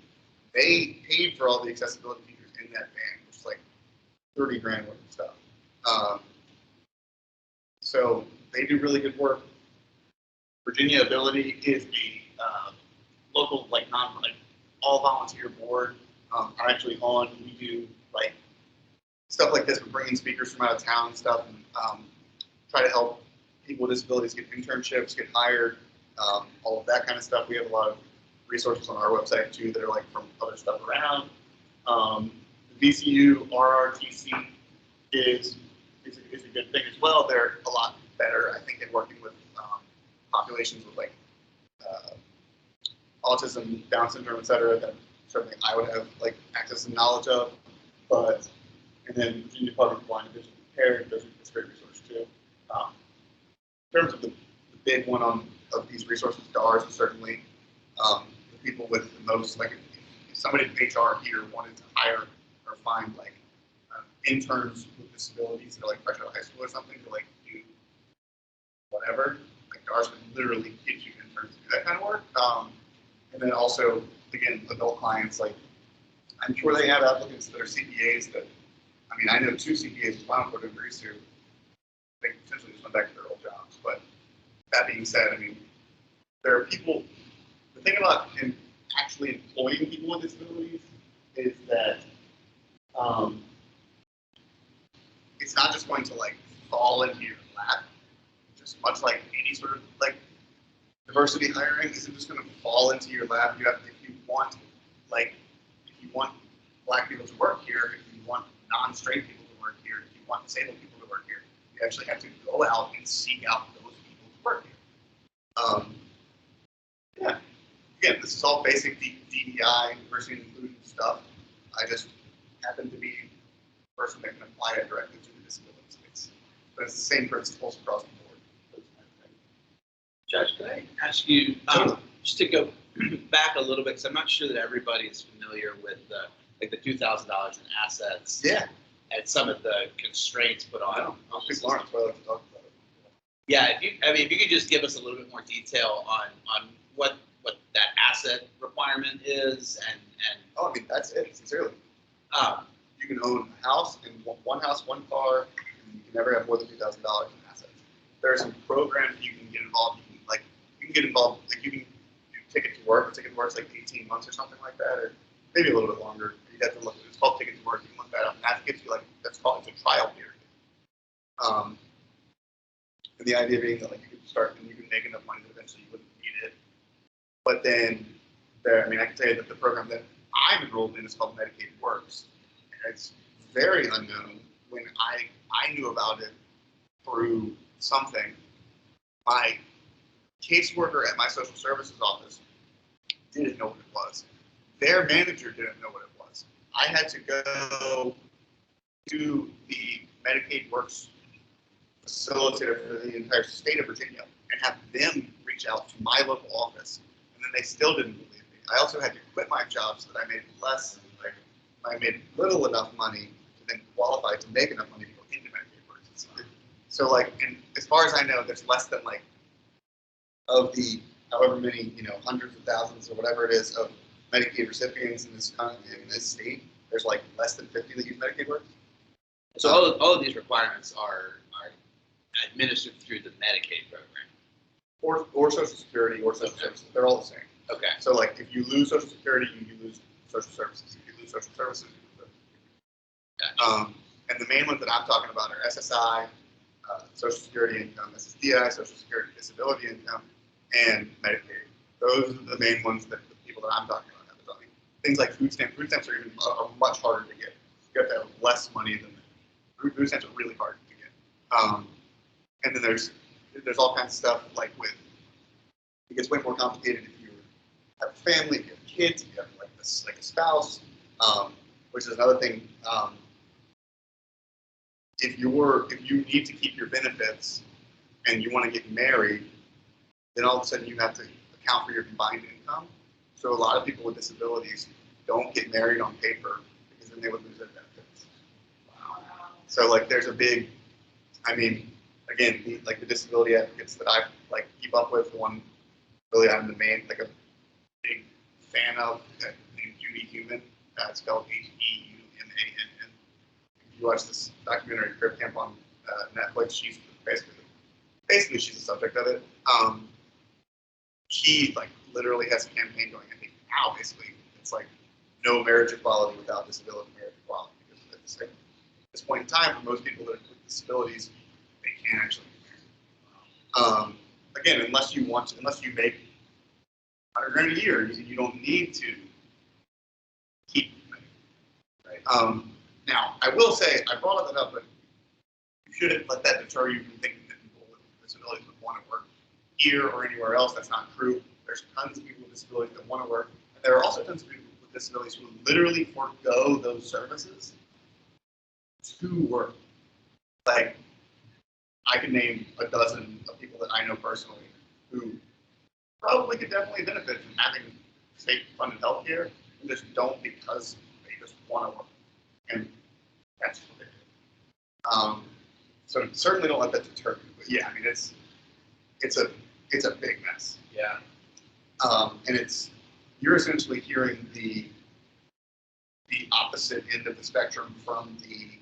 they paid for all the accessibility features in that van, which is like 30 grand worth of stuff. So they do really good work. Virginia Ability is a local, all volunteer board. I'm actually on. We do stuff like this. We're bringing speakers from out of town and stuff, and try to help people with disabilities get internships, get hired, all of that kind of stuff. We have a lot of resources on our website too that are from other stuff around. The VCU RRTC is a good thing as well. They're a lot better, I think, at working with populations with autism, Down syndrome, et cetera, that certainly I would have access and knowledge of. And then Virginia Public Blind and Visually Impaired, that's a great resource too. In terms of the big one of these resources, DARS is certainly the people with the most, if somebody in HR here wanted to hire or find interns with disabilities that are fresh out of high school or something to do whatever, DARS can literally get you interns to do that kind of work. And then also, again, adult clients, I'm sure they have applicants that are CPAs that, I know 2 CPAs with spinal cord injuries who they potentially just went back to their old jobs. But that being said, there are people, the thing about actually employing people with disabilities is that it's not just going to fall into your lap, just much like any sort of diversity hiring isn't just going to fall into your lap. You have, if you want Black people to work here, if you want non-straight people to work here, if you want disabled people to work here, you actually have to go out and seek out those people to work here. Yeah. Again, this is all basic DEI, diversity and inclusion stuff. I just happen to be the person that can apply it directly to the disability space. But it's the same principles across the board. Those kind of things. Judge, can I ask you just to go back a little bit, because I'm not sure that everybody is familiar with the $2,000 in assets. Yeah. And some of the constraints put on. I don't think Lawrence would like to talk about it. Yeah, if you could just give us a little bit more detail on what that asset requirement is and that's it, sincerely. You can own a house and one house, one car, and you can never have more than $2,000 in assets. There are some programs you can get involved. You can get involved. You can do Ticket to Work. Ticket to Work's 18 months or something like that, or maybe a little bit longer. You'd have to look. It's called Ticket to Work. You can look that up. And that gets you it's a trial period. And the idea being that you can start and you can make enough money that eventually you wouldn't But then, I mean, I can tell you that the program that I'm enrolled in is called Medicaid Works. And it's very unknown. When I knew about it through something, my caseworker at my social services office didn't know what it was. Their manager didn't know what it was. I had to go to the Medicaid Works facilitator for the entire state of Virginia and have them reach out to my local office, and then they still didn't believe me. I also had to quit my job so that I made I made little enough money to then qualify to make enough money to go into Medicaid Works. So like, and as far as I know, there's less than like, of the however many, hundreds of thousands or whatever it is of Medicaid recipients in this state, there's like less than 50 that use Medicaid Works. So all of these requirements are administered through the Medicaid program. Or Social Security or Social Services. They're all the same. Okay. So like if you lose Social Security, you lose Social Services. If you lose Social Services, you lose Social Security. And the main ones that I'm talking about are SSI, Social Security income, SSDI, Social Security disability income, and Medicaid. Those are the main ones that the people that I'm talking about have. Things like food stamps. Food stamps are much harder to get. You have to have less money than that. Food stamps are really hard to get. And then there's all kinds of stuff like it gets way more complicated if you have a family, if you have kids, if you have like a spouse, which is another thing. If you need to keep your benefits and you want to get married, then all of a sudden you have to account for your combined income. So a lot of people with disabilities don't get married on paper because then they would lose their benefits. Wow. So like there's a big, again, the disability advocates that I keep up with, the one really I'm the main, a big fan of, named Judy Human. It's spelled Human. If you watch this documentary Crib Camp on Netflix, she's basically she's the subject of it. She literally has a campaign going. I think now basically it's no marriage equality without disability marriage equality, because at this point in time, for most people that have disabilities, they can't actually get married. Again, unless you make $100,000 a year, you don't need to keep married, right? Now, I will say, I brought that up, but you shouldn't let that deter you from thinking that people with disabilities would want to work here or anywhere else. That's not true. There's tons of people with disabilities that want to work, and there are also tons of people with disabilities who literally forego those services to work. I can name a dozen of people that I know personally who probably could definitely benefit from having state-funded health care, and just don't because they just want to work. And that's ridiculous. So certainly don't let that deter you. But yeah, it's a big mess. Yeah. And you're essentially hearing the opposite end of the spectrum from these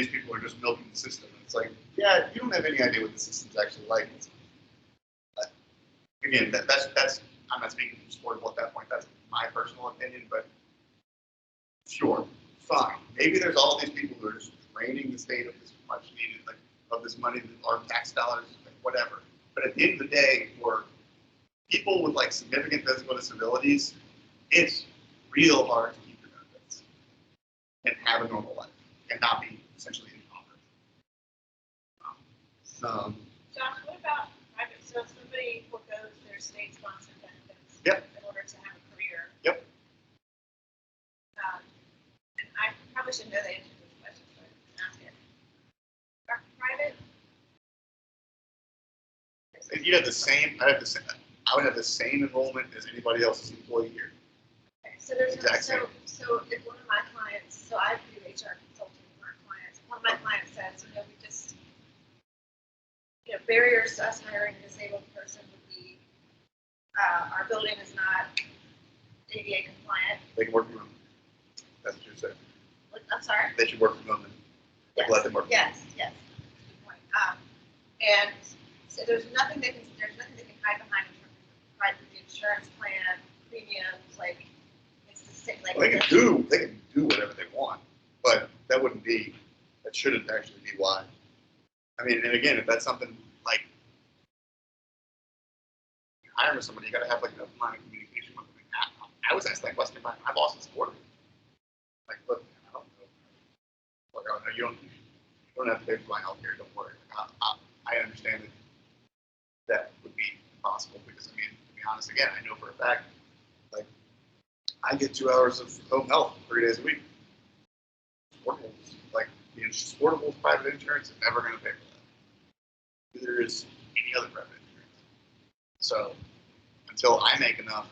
people who are just milking the system. And it's yeah, you don't have any idea what the system's actually like. Again, that's I'm not speaking from Sportable at that point. That's my personal opinion, but sure, fine. Maybe there's all these people who are just draining the state of this much needed, of this money, our tax dollars, whatever. But at the end of the day, for people with significant physical disabilities, it's real hard to keep your benefits and have a normal life and not be essentially in poverty. Josh, what about private? So if somebody forgoes their state-sponsored benefits in order to have a career. Yep. And I probably should know the answer to this question, so I'm asking. Are private? If you have the same, I would have the same enrollment as anybody else's employee here. Okay, so there's so if one of my clients, so I do HR consulting for our clients. One of my clients says, we just, barriers to us hiring a disabled person would be our building is not ADA compliant. They can work from home. That's what you said. I'm sorry? They should work from home. Yes. Let them work from home. Yes. Good point. And so there's nothing they can hide behind in terms of the insurance plan, premiums, it's the same. They can do whatever they want, but that shouldn't actually be why. And again, if that's something hiring somebody, you got to have like an open line of communication with them. I was asked that question by my boss at Sportable. Like, look, I don't know. Like, oh, no, you don't have to pay for my healthcare. Don't worry. I understand that would be impossible because, I mean, to be honest, again, I know for a fact, like, I get 2 hours of home health 3 days a week. Sportable, like, the Sportable's private insurance is never going to pay for that. Neither is any other private insurance. So until I make enough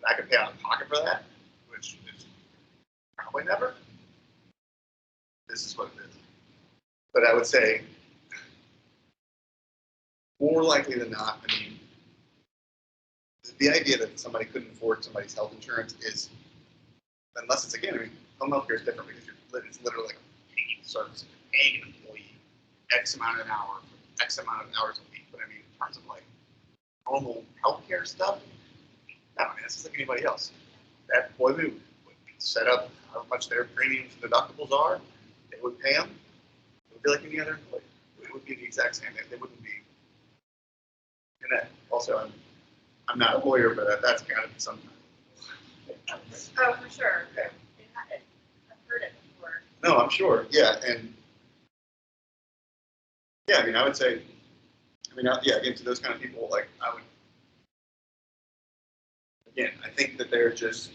that I can pay out of pocket for that, which is probably never, this is what it is. But I would say, more likely than not, I mean, the idea that somebody couldn't afford somebody's health insurance is, unless it's, again, I mean, home health care is different because it's literally like a paid service. You're paying an employee X amount an hour, X amount of hours a week. But I mean, in terms of like normal healthcare stuff, no, I mean, it's just like anybody else. That employee would set up how much their premiums and deductibles are. They would pay them. It would be like any other employee. It would be the exact same. They wouldn't be. And that also, I'm not a lawyer, but that's got to be something. Oh, for sure. Yeah. I've heard it before. No, I'm sure. Yeah, and yeah, I mean, I would say, I mean, yeah, again, to those kind of people, like, I would, again, I think that they're just,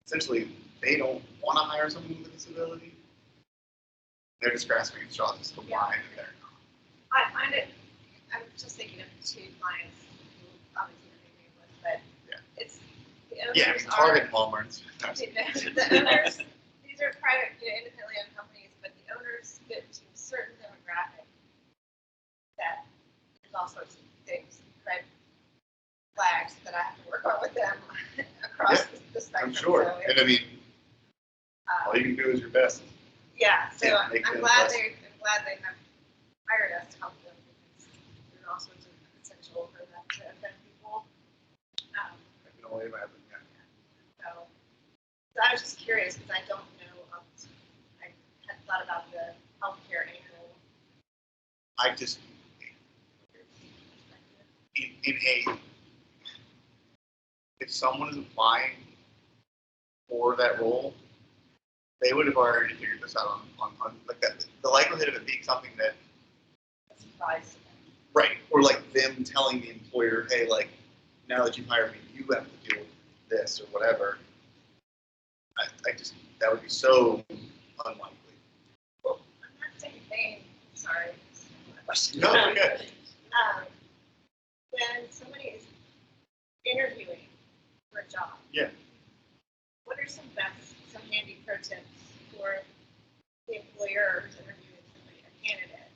essentially, they don't want to hire someone with a disability. They're just grasping at straws as to why they're not. I find it, I'm just thinking of 2 clients who obviously are nameless, but Yeah. it's, the owners Yeah, I mean, Target and Walmart's. the owners, these are private, independently owned companies, but the owners fit to a certain demographic that there's all sorts of things, red flags that I have to work on with them across the spectrum. I'm sure. So And I mean, all you can do is your best. yeah, so Yeah, I'm make them glad less. they have hired us to help them because there's all sorts of potential for them to offend people. I can only imagine. Yeah. So I was just curious because I don't know. I had thought about the healthcare annual. I just, if someone is applying for that role, they would have already figured this out on like that. The likelihood of it being something that, A surprise to them. right, or like them telling the employer, hey, like, now that you've hired me, you have to deal with this or whatever. I just, that would be so unlikely. I'm not saying name. Sorry. No, okay. When somebody is interviewing for a job, Yeah. what are some handy pro tips for the employer who's interviewing somebody, a candidate?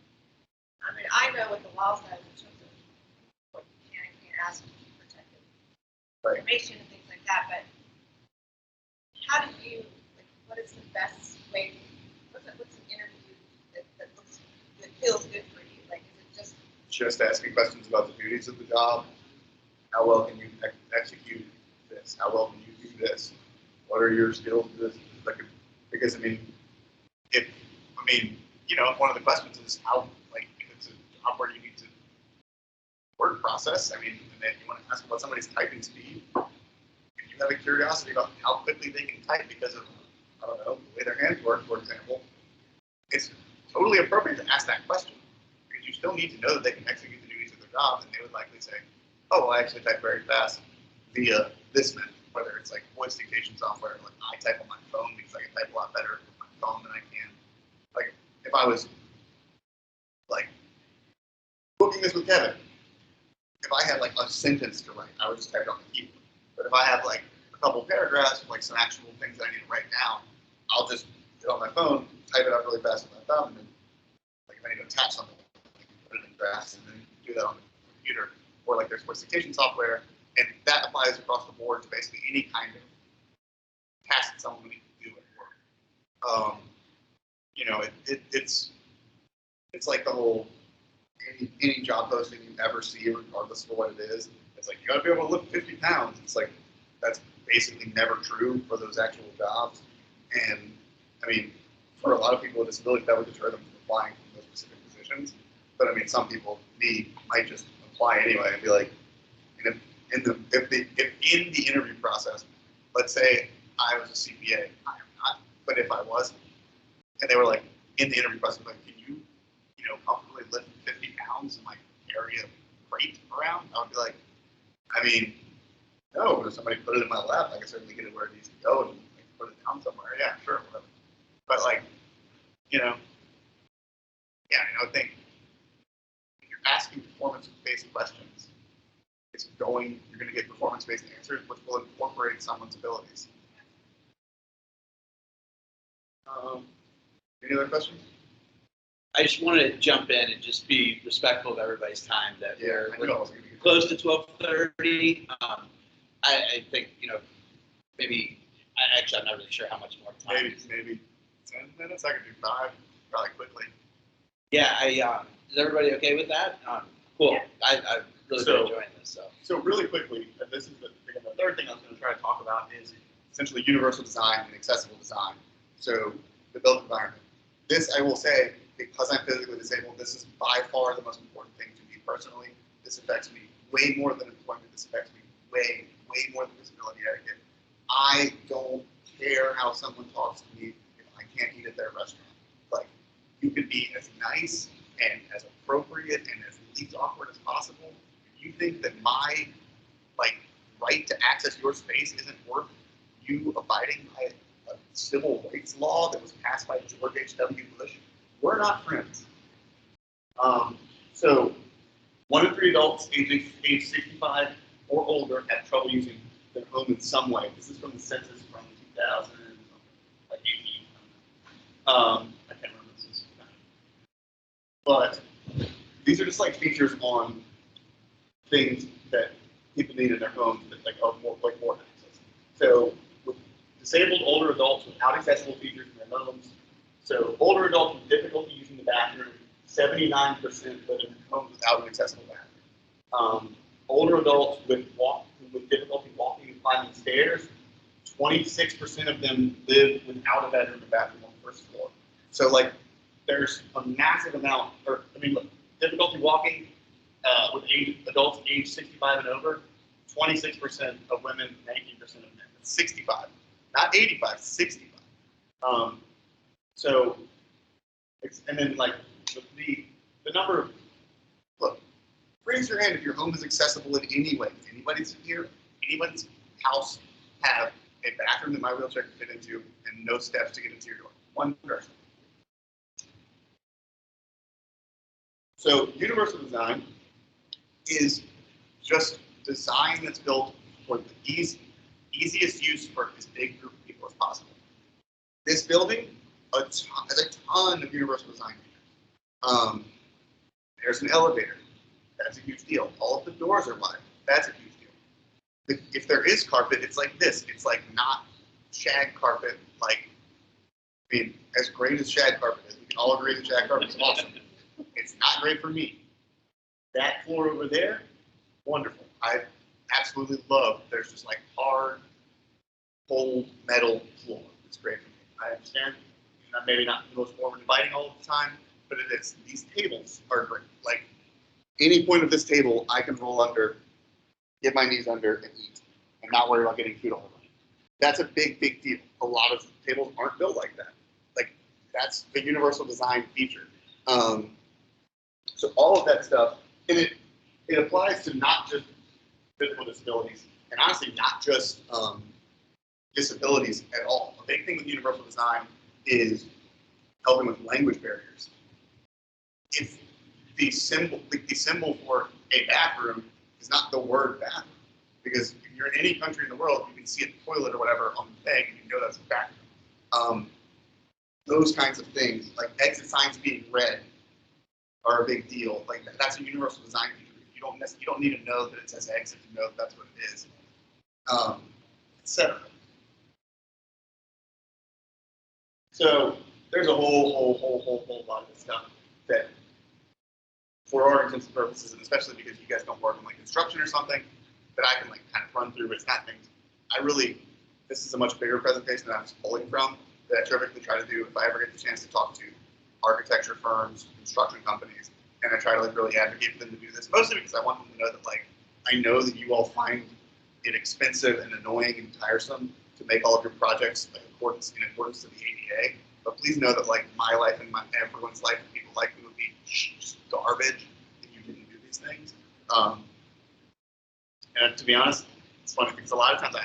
I mean, I know what the law says in terms of what you can and can't ask for protected information and things like that, but how do you, like, what is the best way, what's an interview that feels good for you? Like, is it Just asking questions about the duties of the job. How well can you execute this? How well can you do this? What are your skills? Because I mean, one of the questions is how, like, if it's a job where you need to word process. I mean, and then you want to ask about somebody's typing speed. If you have a curiosity about how quickly they can type because of, I don't know, the way their hands work, for example, it's totally appropriate to ask that question because you still need to know that they can execute the duties of their job, and they would likely say, oh, well, I actually type very fast via this method, whether it's like voice dictation software, like I type on my phone because I can type a lot better with my phone than I can. Like, if I was, like, booking this with Kevin, if I had, like, a sentence to write, I would just type it on the keyboard. But if I have, like, a couple paragraphs, like, some actual things that I need to write down, I'll just get on my phone, type it out really fast with my thumb, and then, like, if I need to attach something, I can put it in drafts and then do that on the computer. Or, like, there's voice dictation software, and that applies across the board to basically any kind of task that someone needs to do at work. It's like the whole any job posting you ever see, regardless of what it is. It's like you got to be able to lift 50 pounds. It's like that's basically never true for those actual jobs. And I mean, for a lot of people with disabilities, that would deter them from applying for those specific positions. But I mean, some people might just apply anyway and be like, if in the interview process, let's say I was a CPA, I am not, but if I was, and they were like in the interview process, like, can you comfortably lift 50 pounds and like carry a crate around? I would be like, I mean, no, but if somebody put it in my lap, I can certainly get it where it needs to go and like, put it down somewhere. Yeah, sure, whatever. But like, yeah, I think if you're asking performance-based questions, you're going to get performance-based answers, which will incorporate someone's abilities. Any other questions? I just want to jump in and just be respectful of everybody's time. That we're close to 12:30. I think maybe. I'm not really sure how much more time. Maybe 10 minutes. I could do 5, probably quickly. Yeah. Is everybody okay with that? Cool. Yeah. I've really been enjoying this. So really quickly, and this is the third thing I was going to try to talk about is essentially universal design and accessible design. So the built environment. This, I will say, because I'm physically disabled, this is by far the most important thing to me personally. This affects me way more than employment. This affects me way more than disability etiquette. I don't care how someone talks to me if I can't eat at their restaurant. Like, you could be as nice and as appropriate and as least awkward as possible. If you think that my right to access your space isn't worth you abiding by a civil rights law that was passed by George H.W. Bush, we're not friends. So 1 in 3 adults age 65 or older have trouble using their home in some way. This is from the census from 2018. I can't remember this. But these are just like features on things that people need in their homes that are more access. So with disabled older adults without accessible features in their homes. So older adults with difficulty using the bathroom, 79% live in homes without an accessible bathroom. Older adults with difficulty walking and climbing stairs, 26% of them live without a bedroom and bathroom on the first floor. So there's a massive amount, difficulty walking with adults age 65 and over, 26% of women, 19% of men. That's 65, not 85, 65. And then the number of, look, raise your hand if your home is accessible in any way. Does anybody's house have a bathroom that my wheelchair can fit into and no steps to get into your door? One person. So universal design is just design that's built for the easiest use for as big group of people as possible. This building has a ton of universal design features. There's an elevator. That's a huge deal. All of the doors are wide. That's a huge deal. If there is carpet, it's like this. It's not shag carpet. As great as shag carpet is, we can all agree that shag carpet is awesome. It's not great for me. That floor over there, wonderful. I absolutely love. There's just hard, cold metal floor. It's great for me. I understand. Maybe not the most warm and inviting all of the time, but it is. These tables are great. Any point of this table, I can roll under, get my knees under, and eat, and not worry about getting food all over me. That's a big deal. A lot of tables aren't built like that. That's a universal design feature. So all of that stuff, and it applies to not just physical disabilities, and honestly, not just disabilities at all. A big thing with universal design is helping with language barriers. If the symbol for a bathroom is not the word bathroom, because if you're in any country in the world, you can see a toilet or whatever on the thing, and you know that's a bathroom. Those kinds of things, like exit signs being red, are a big deal. That's a universal design feature. You don't need to know that it says exit to know that that's what it is, etc. So there's a whole lot of this stuff that, for our intents and purposes, and especially because you guys don't work in construction or something, that I can kind of run through. But it's not things. This is a much bigger presentation that I'm just pulling from, that I typically try to do if I ever get the chance to talk to architecture firms, construction companies, and I try to really advocate for them to do this, mostly because I want them to know that I know that you all find it expensive and annoying and tiresome to make all of your projects in accordance to the ADA. But please know that like my life and everyone's life and people like me would be just garbage if you didn't do these things. And to be honest, it's funny because a lot of times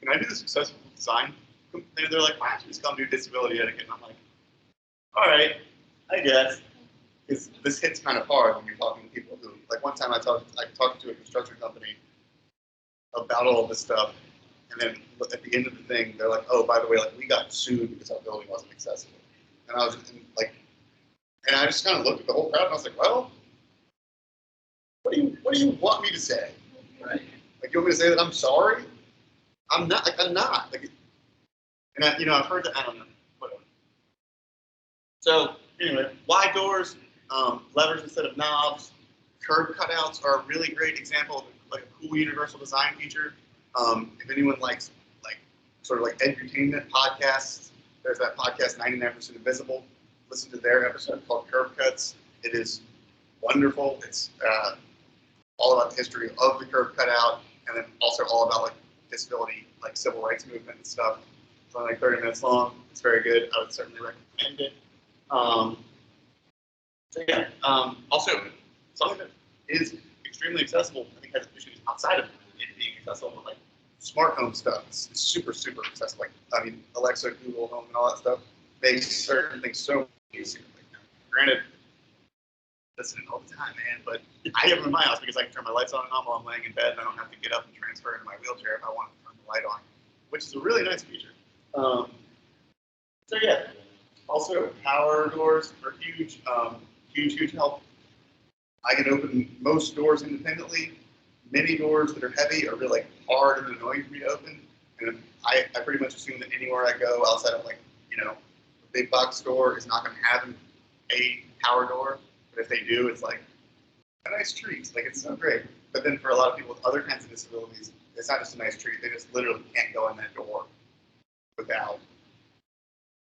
can I do the successful design? And they're like, why don't you just come do disability etiquette? And I'm like, all right, I guess. Because this hits kind of hard when you're talking to people who, like one time I talked to a construction company about all of this stuff, and then at the end of the thing, they're like, oh, by the way, like we got sued because our building wasn't accessible. And I was like, and I just kind of looked at the whole crowd and I was like, well, what do you want me to say? Right. Like, you want me to say that I'm sorry? I'm not. Like, I'm not. Like, and I've heard that. I don't know. Whatever. So anyway, wide doors, levers instead of knobs, curb cutouts are a really great example of like a cool universal design feature. If anyone likes like sort of like edutainment podcasts, there's that podcast 99% Invisible. Listen to their episode called Curb Cuts. It is wonderful. It's all about the history of the curb cutout, and then also all about like disability, like civil rights movement and stuff. It's only like 30 minutes long. It's very good. I would certainly recommend it. So yeah. Also, something that is extremely accessible, I think has issues outside of it being accessible, but like smart home stuff is super, super accessible. Like, I mean, Alexa, Google Home, and all that stuff makes certain things so easy. Like, granted, listening all the time, man, but I have them in my house because I can turn my lights on and off while I'm laying in bed, and I don't have to get up and transfer into my wheelchair if I want to turn the light on, which is a really nice feature. So yeah, also power doors are huge, huge help. I can open most doors independently. Many doors that are heavy are really like hard and annoying for me to open, and I pretty much assume that anywhere I go outside of like, a big box store is not going to have a power door. But if they do, it's like a nice treat. Like, it's so great. But then for a lot of people with other kinds of disabilities, it's not just a nice treat. They just literally can't go in that door without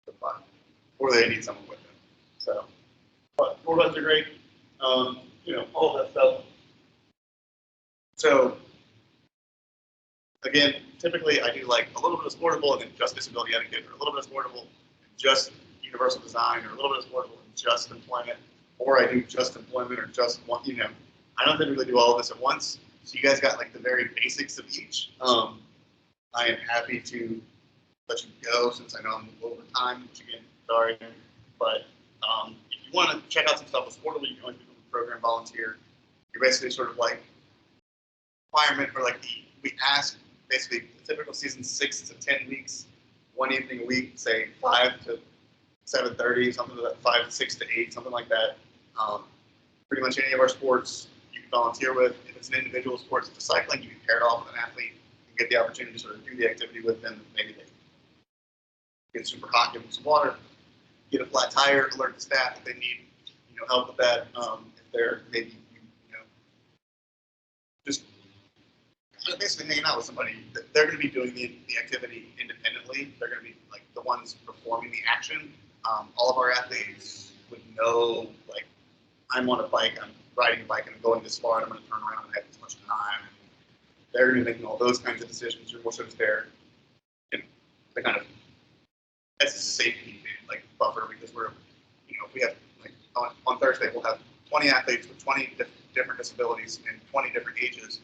the button, or they need someone with them. So, but door buttons are great. All of that stuff. So, again, typically I do like a little bit of Sportable and then just disability etiquette, or a little bit of Sportable and just universal design, or a little bit of Sportable and just employment. Or I do just employment or just one, I don't typically do all of this at once. So you guys got like the very basics of each. I am happy to let you go since I know I'm over time, which again, sorry. But if you want to check out some stuff with Sportable, you can always become a program volunteer. You're basically sort of like requirement for like we ask basically the typical season 6 to 10 weeks, one evening a week, say 5 to 7:30, something like that, 5 to 6 to 8, something like that. Pretty much any of our sports you can volunteer with. If it's an individual sport, such as cycling, you can pair it off with an athlete and get the opportunity to sort of do the activity with them. Maybe they get super hot, give them some water, get a flat tire, alert the staff if they need help with that. If they're maybe just basically hanging out with somebody, they're going to be doing the activity independently. They're going to be like the ones performing the action. All of our athletes would know, like, I'm on a bike, I'm riding a bike, and I'm going this far, and I'm going to turn around and have this much time. They're going to be making all those kinds of decisions. You're more so just there, the kind of, as a safety like buffer, because we're, we have like on Thursday we'll have 20 athletes with 20 different disabilities and 20 different ages,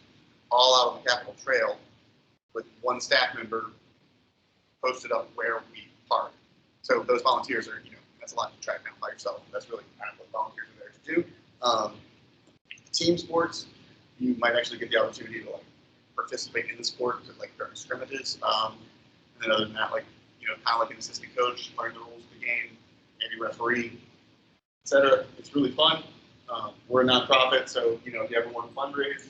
all out on the Capitol Trail, with one staff member posted up where we park. So those volunteers are, that's a lot to track down by yourself. That's really kind of what volunteers are there to do. Team sports, you might actually get the opportunity to like participate in the sport like during scrimmages. And then other than that, like, kind of like an assistant coach, learn the rules of the game, maybe referee, etc. It's really fun. We're a nonprofit, so if you ever want to fundraise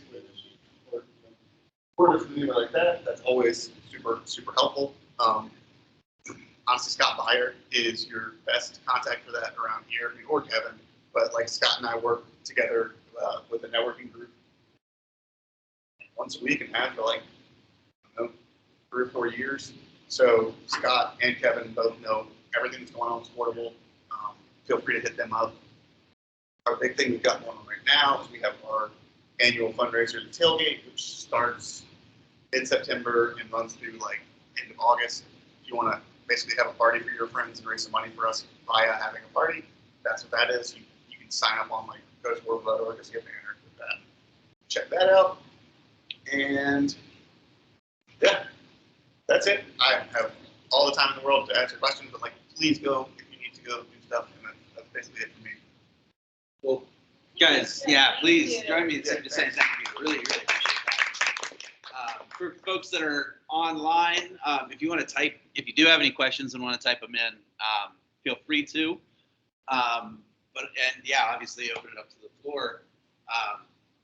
or something like that, that's always super, super helpful. Honestly, Scott Byer is your best contact for that around here, or Kevin. But like Scott and I work together with a networking group once a week and have for like 3 or 4 years. So Scott and Kevin both know everything that's going on with Sportable. Feel free to hit them up. Our big thing we've got going on right now is we have our annual fundraiser, the Tailgate, which starts in September and runs through like end of August. If you want to basically have a party for your friends and raise some money for us via having a party, that's what that is. You can sign up on like ghostworld.org to get entered with that. Check that out. And yeah, that's it. I have all the time in the world to answer questions, but like, please go if you need to go do stuff, and that's basically it for me. Well, guys, yeah, please join me in saying thank you. Really, really appreciate that. For folks that are online, if you want to type, if you do have any questions and want to type them in, feel free to. And yeah, obviously open it up to the floor.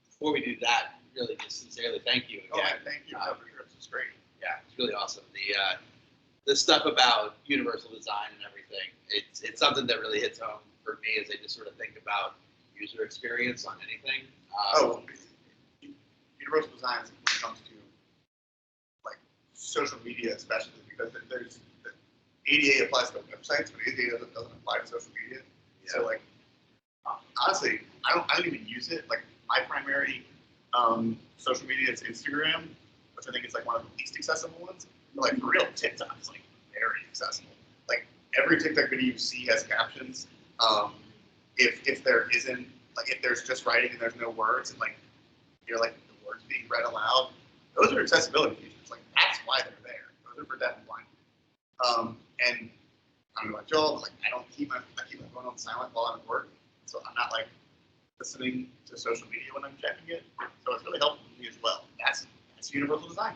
Before we do that, really just sincerely thank you again. Oh, thank you. This is great. Yeah, it's really awesome. The stuff about universal design and everything, it's something that really hits home for me as I just sort of think about user experience on anything. Universal design when it comes to like social media, especially because there's the ADA applies to websites, but ADA doesn't apply to social media. Yeah. So like honestly, I don't even use it. Like my primary social media is Instagram, which I think is like one of the least accessible ones. But like for real, TikTok is like very accessible. Like every TikTok video you see has captions. If there isn't, like if there's just writing and there's no words and like you're like the words being read aloud, those are accessibility features. Like that's why they're there. Those are for deaf and blind. And I don't know about y'all, but like I keep my phone on silent while I'm at work, so I'm not like listening to social media when I'm checking it. So it's really helpful for me as well. That's universal design.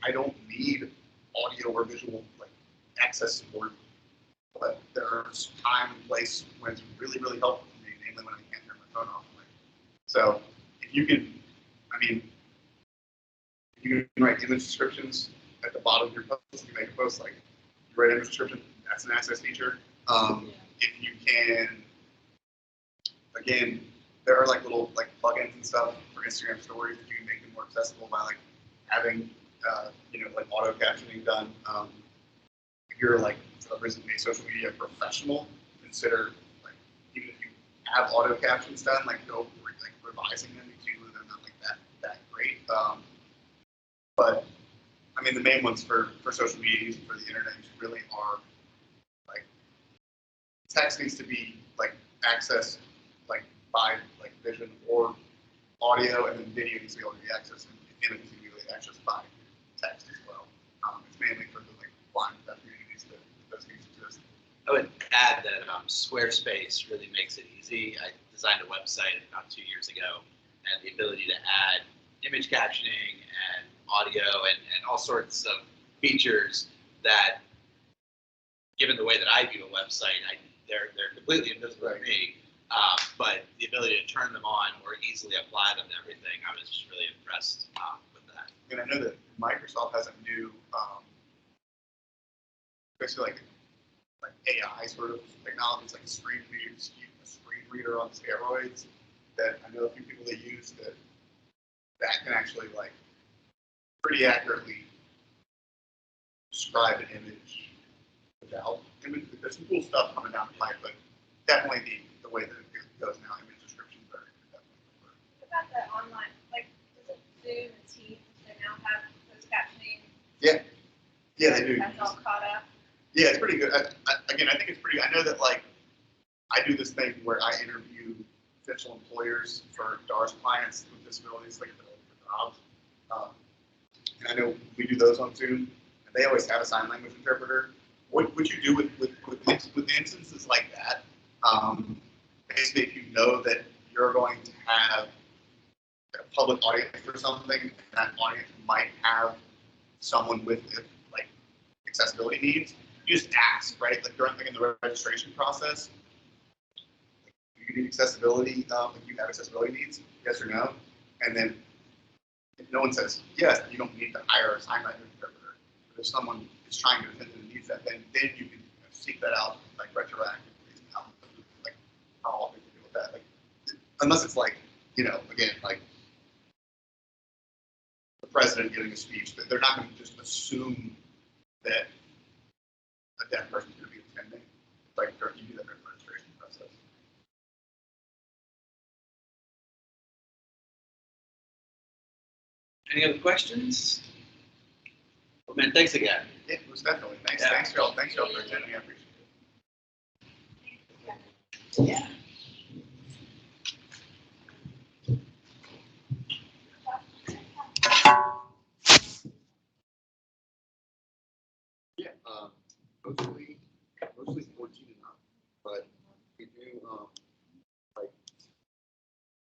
I don't need audio or visual like access support, but there's time and place when it's really, really helpful for me, namely when I can't turn my phone off. So if you can, you can write image descriptions at the bottom of your post. You make a post like you write image description. That's an access feature. If you can, again, there are like little like plugins and stuff for Instagram stories that you can make them more accessible by like having like auto captioning done. If you're like a social media professional, consider like even if you have auto captions done, like go like revising them too. They're not like that great. But I mean the main ones for social media use for the internet use really are like text needs to be like accessed like by like vision or audio, and then video needs to be able to be accessed and images to be accessed by text as well. It's mainly for the like blind deaf communities that those things exist. I would add that Squarespace really makes it easy. I designed a website about 2 years ago, and the ability to add image captioning and audio and all sorts of features that, given the way that I view a website, they're completely invisible to me. But the ability to turn them on or easily apply them to everything, I was just really impressed with that. And I know that Microsoft has a new, basically like AI sort of technology. It's like a screen reader on steroids that I know a few people that use that can actually like pretty accurately describe an image without image. There's some cool stuff coming down the pipe, but definitely the way that it goes now, image descriptions are definitely preferred. What about the online, like, does it Zoom and Teams, they now have closed captioning? Yeah, they do. That's all caught up? Yeah, it's pretty good. Again, I think it's pretty good. I know that like I do this thing where I interview potential employers for DARS clients with disabilities, like for jobs. And I know we do those on Zoom, and they always have a sign language interpreter. What you do with instances like that, basically if you know that you're going to have a public audience for something, and that audience might have someone with like accessibility needs, you just ask, right? Like during in the registration process, you need accessibility, if you have accessibility needs, yes or no, and then if no one says yes, you don't need to hire a sign language interpreter. But if someone is trying to attend to the needs that, then you can seek that out like retroactively. Like how often you deal with that? Like unless it's like again like the president giving a speech, that they're not going to just assume that a deaf person's going to be attending. Like you do that during the registration process. Any other questions? Well, man, thanks again. Yeah, most definitely. Thanks, Yeah. thanks y'all. Thanks y'all for attending. I appreciate it. Yeah. Yeah. Hopefully